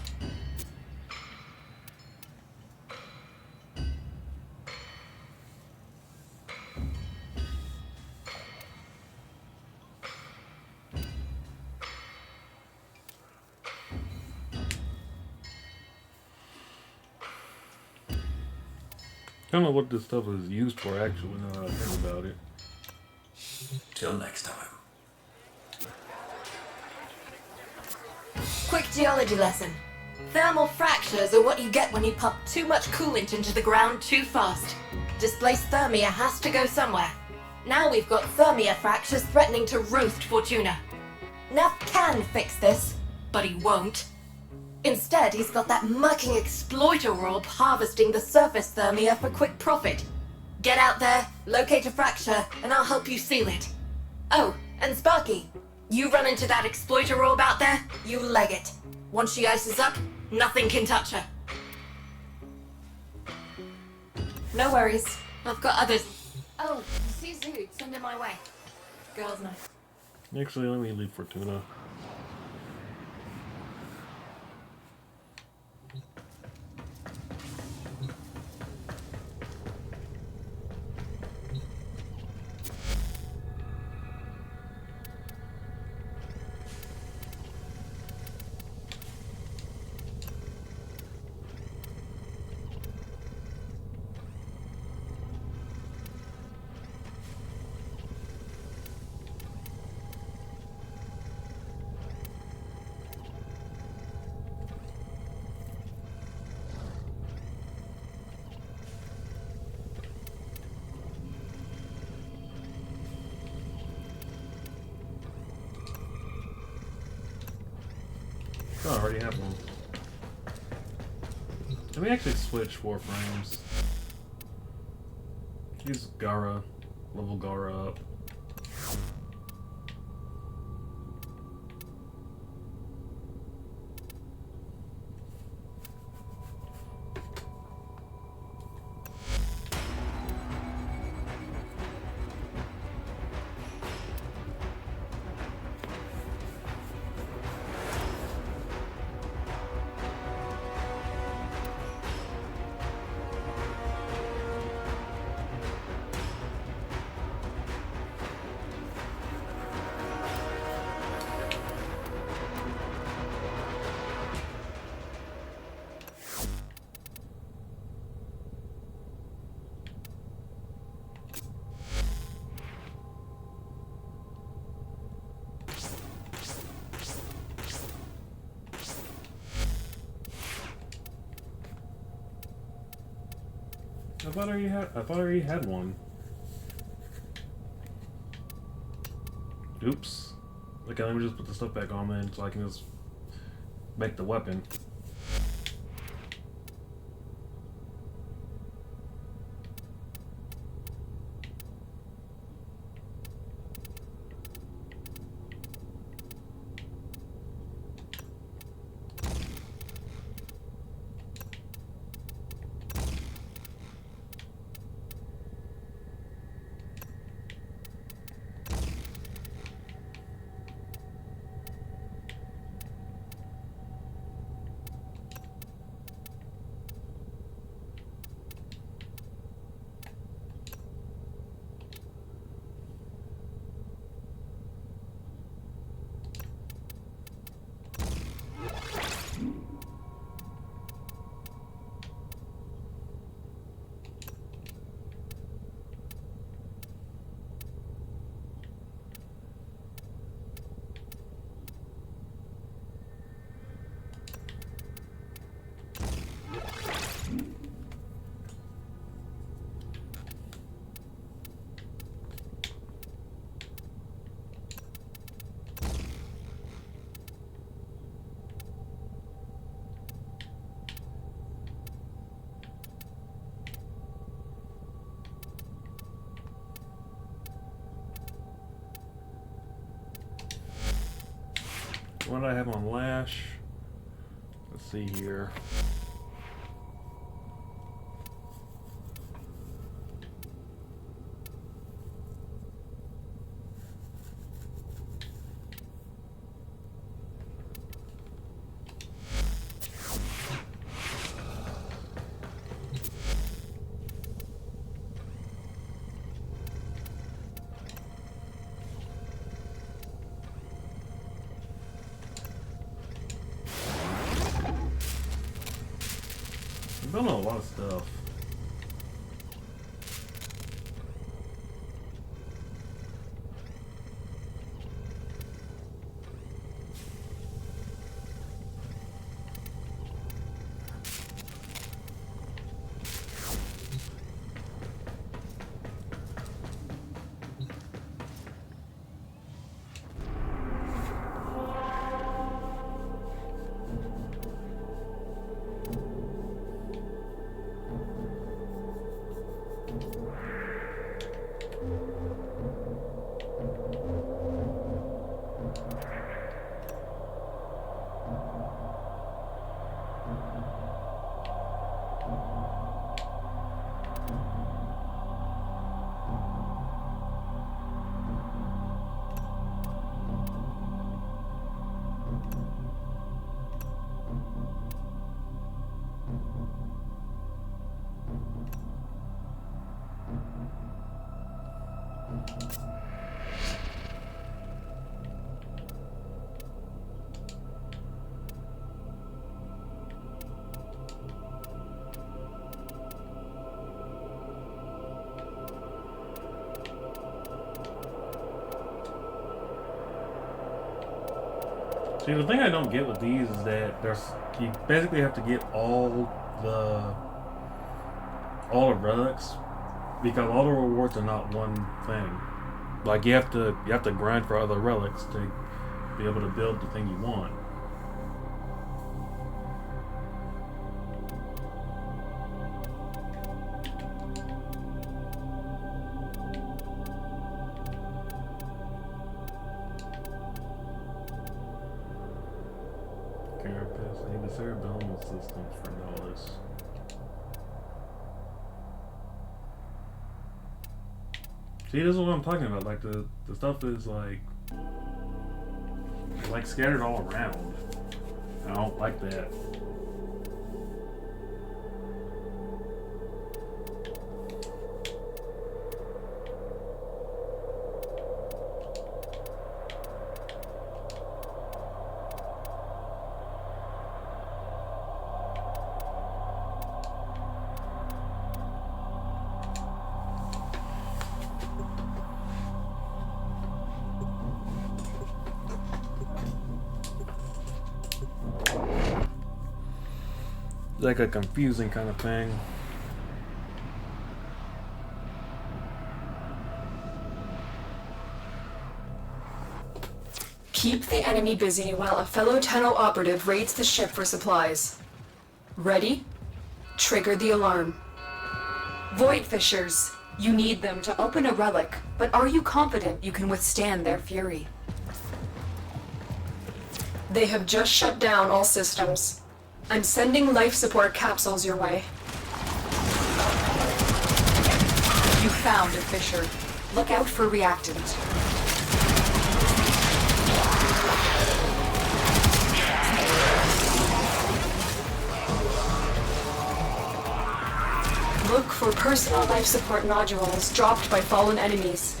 I don't know what this stuff is used for actually now that I think about it. Till next time. Quick geology lesson. Thermal fractures are what you get when you pump too much coolant into the ground too fast. Displaced thermia has to go somewhere. Now we've got thermia fractures threatening to roast Fortuna. Neff can fix this, but he won't. Instead, he's got that mucking exploiter orb harvesting the surface thermia for quick profit. Get out there, locate a fracture, and I'll help you seal it. Oh, and Sparky, you run into that exploiter orb out there, you leg it. Once she ices up, nothing can touch her. No worries, I've got others. Oh, see Zood, send him my way. Girls' night. Actually, let me leave Fortuna. Oh, I already have one. Can we actually switch Warframes? Use Gara. Level Gara up. I thought I already had one. Oops. Okay, let me just put the stuff back on then so I can just make the weapon. What do I have on Lash? Let's see here. I don't know a lot of stuff. See, the thing I don't get with these is that you basically have to get all the relics because all the rewards are not one thing. Like you have to grind for other relics to be able to build the thing you want. Carapace, I need the cerebellum systems for notice. See, this is what I'm talking about. Like the stuff is like scattered all around. I don't like that. Like a confusing kind of thing. Keep the enemy busy while a fellow Tenno operative raids the ship for supplies. Ready? Trigger the alarm. Void Fishers, you need them to open a relic, but are you confident you can withstand their fury? They have just shut down all systems. I'm sending life support capsules your way. You found a Fisher. Look out for reactant. Look for personal life support nodules dropped by fallen enemies.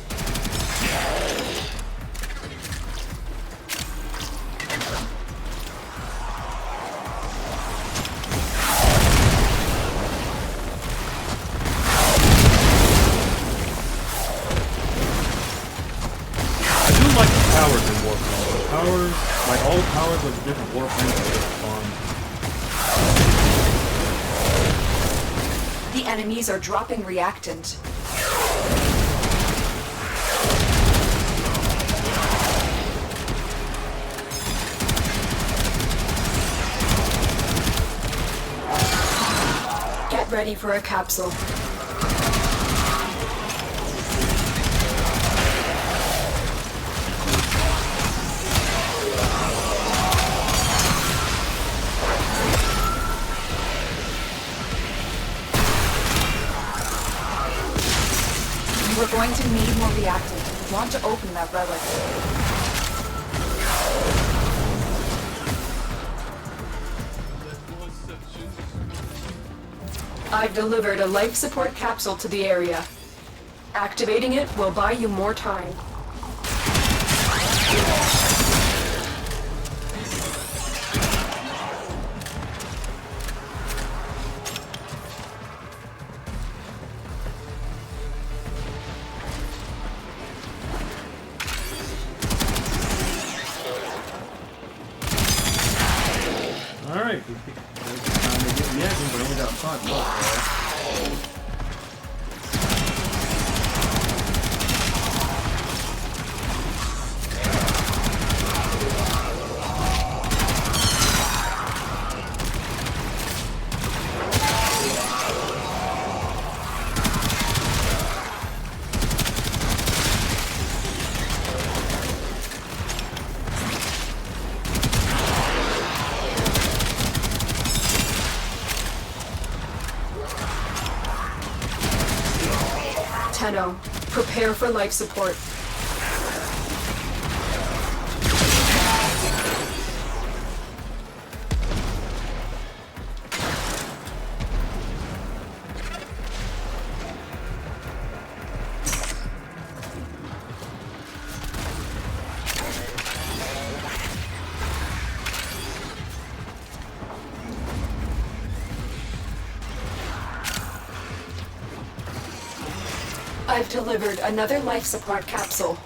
I do like the powers in Warframe. The powers, like all the powers of the different Warframes are really fun. The enemies are dropping reactant. Get ready for a capsule. We're going to need more reactant if you want to open that relic. I've delivered a life support capsule to the area. Activating it will buy you more time. Alright, it's time to get the engine, but only got 5 left. Tenno, prepare for life support. I've delivered another life support capsule.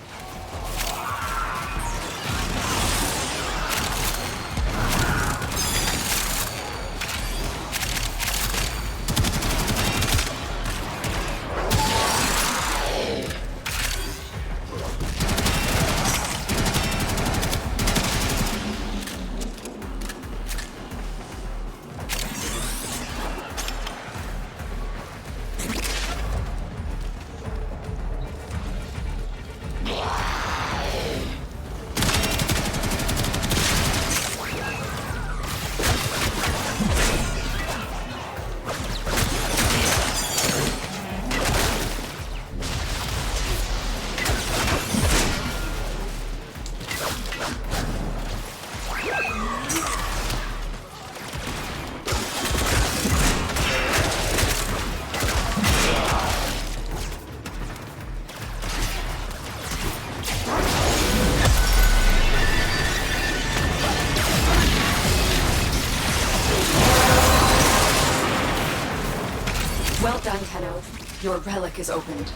Well done, Tenno. Your relic is opened.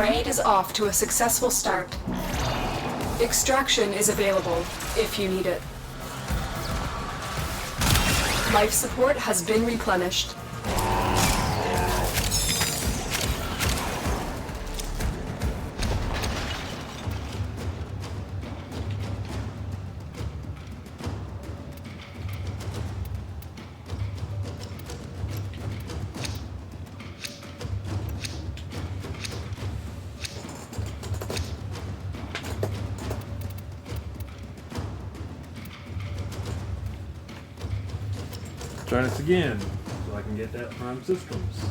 raid is off to a successful start. Extraction is available if you need it. Life support has been replenished. Try this again, so I can get that Prime Systems.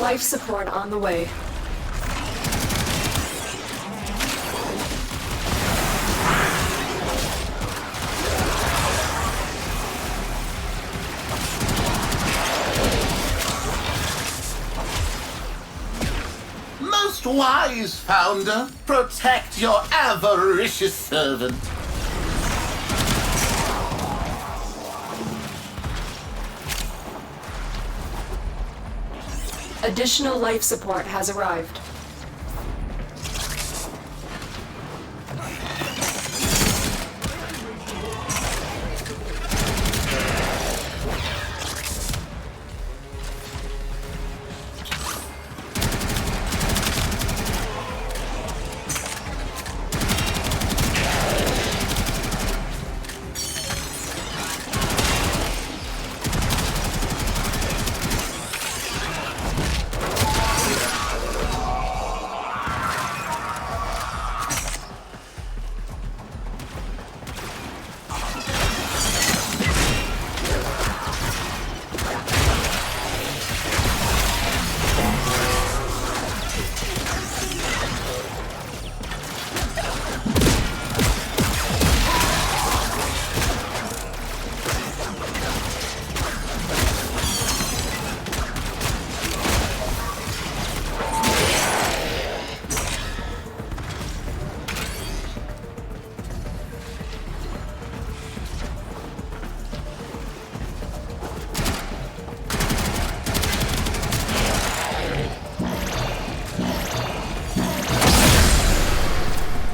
Life support on the way. Most wise founder, protect your avaricious servant. Additional life support has arrived.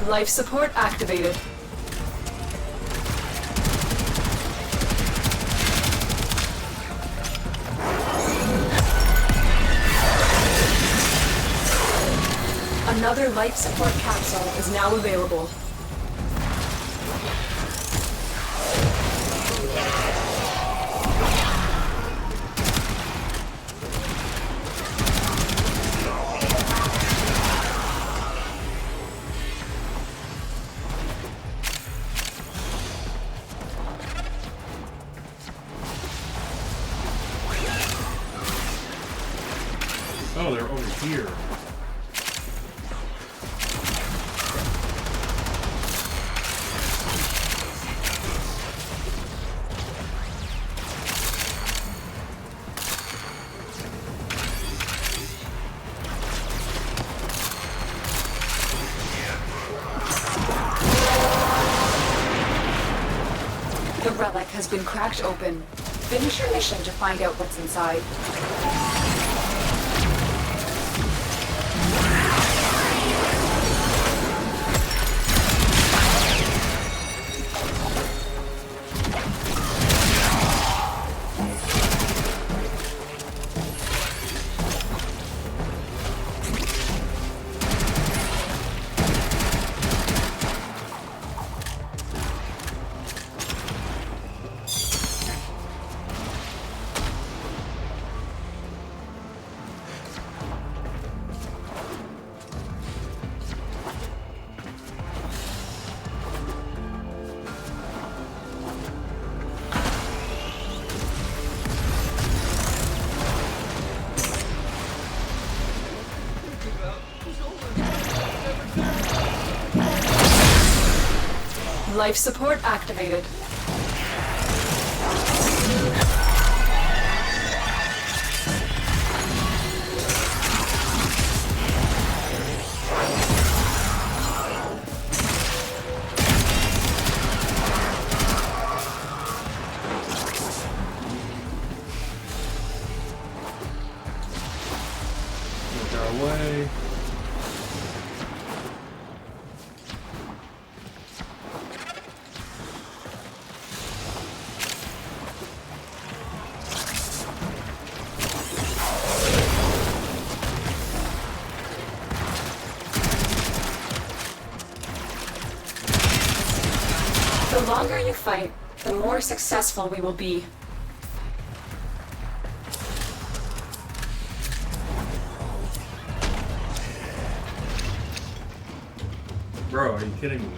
Life support activated. Another life support capsule is now available. Oh, they're over here. The relic has been cracked open. Finish your mission to find out what's inside. Life support activated. Look our way. The longer you fight, the more successful we will be. Bro, are you kidding me?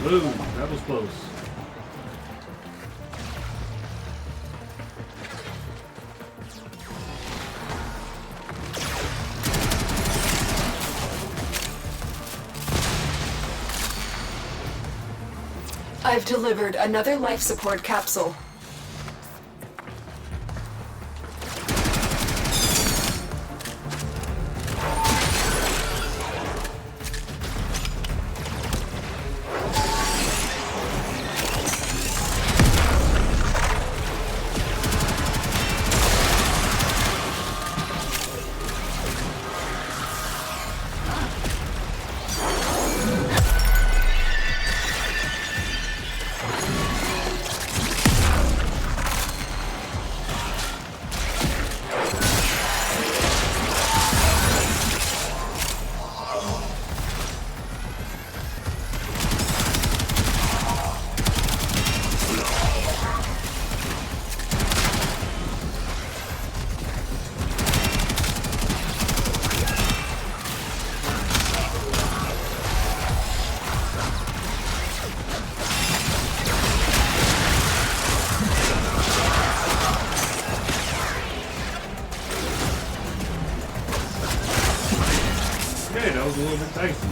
Ooh, that was close. I've delivered another life support capsule. Okay, that was a little bit dicey.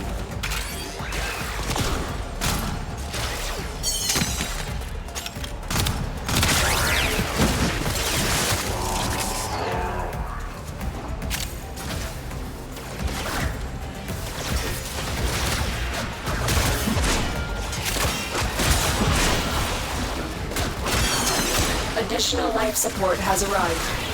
Additional life support has arrived.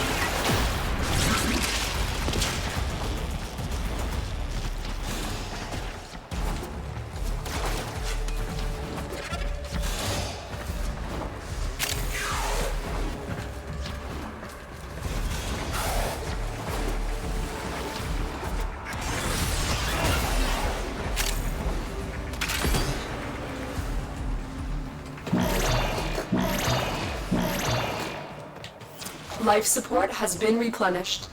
Life support has been replenished.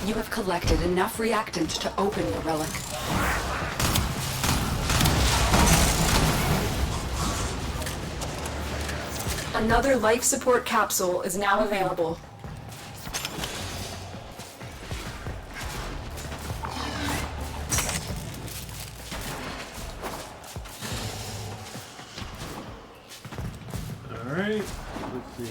You have collected enough reactant to open the relic. Another life support capsule is now available. Alright, let's see.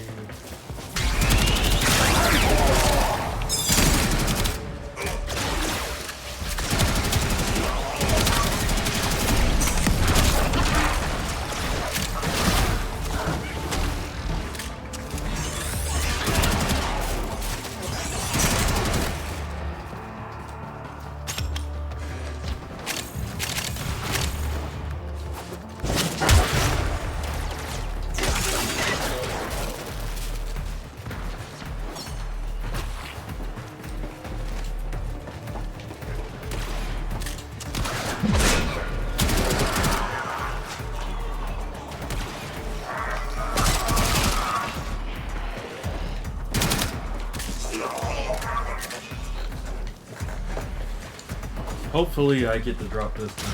Hopefully I get to drop this time.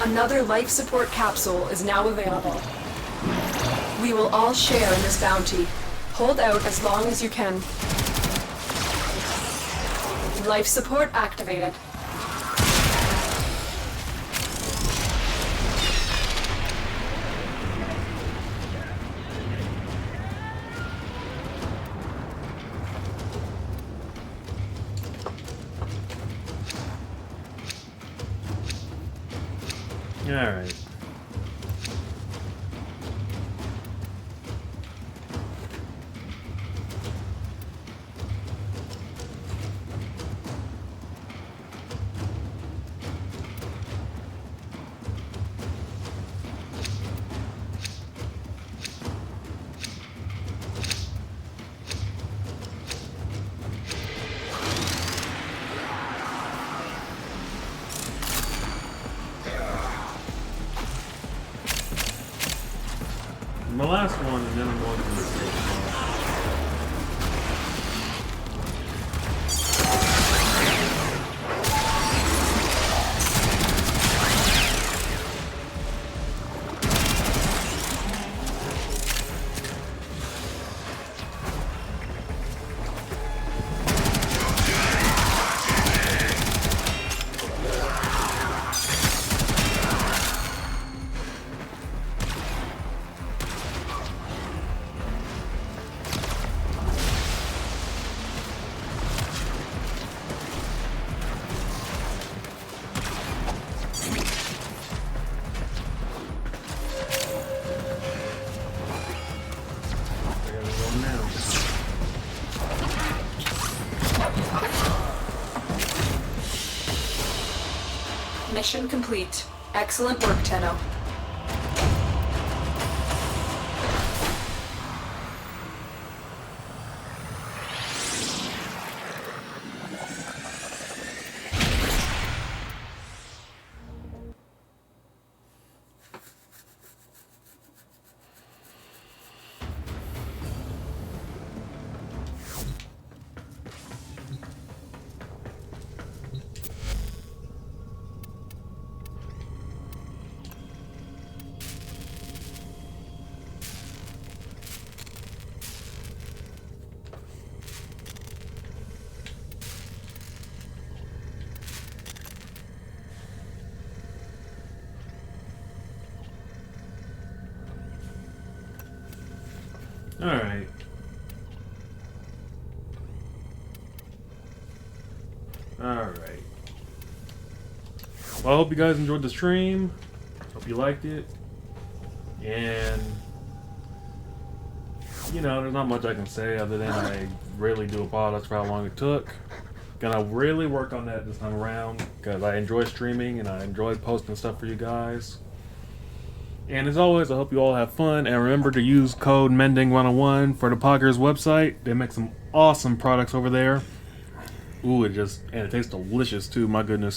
Another life support capsule is now available. We will all share in this bounty. Hold out as long as you can. Life support activated. Alright. My last one, and then I'm going to the stage. Mission complete. Excellent work, Tenno. Alright. Alright. Well, I hope you guys enjoyed the stream. Hope you liked it. And, you know, there's not much I can say other than I really do apologize for how long it took. Gonna really work on that this time around because I enjoy streaming and I enjoy posting stuff for you guys. And as always, I hope you all have fun, and remember to use code MENDING101 for the Poggers website. They make some awesome products over there. Ooh, it tastes delicious too, my goodness.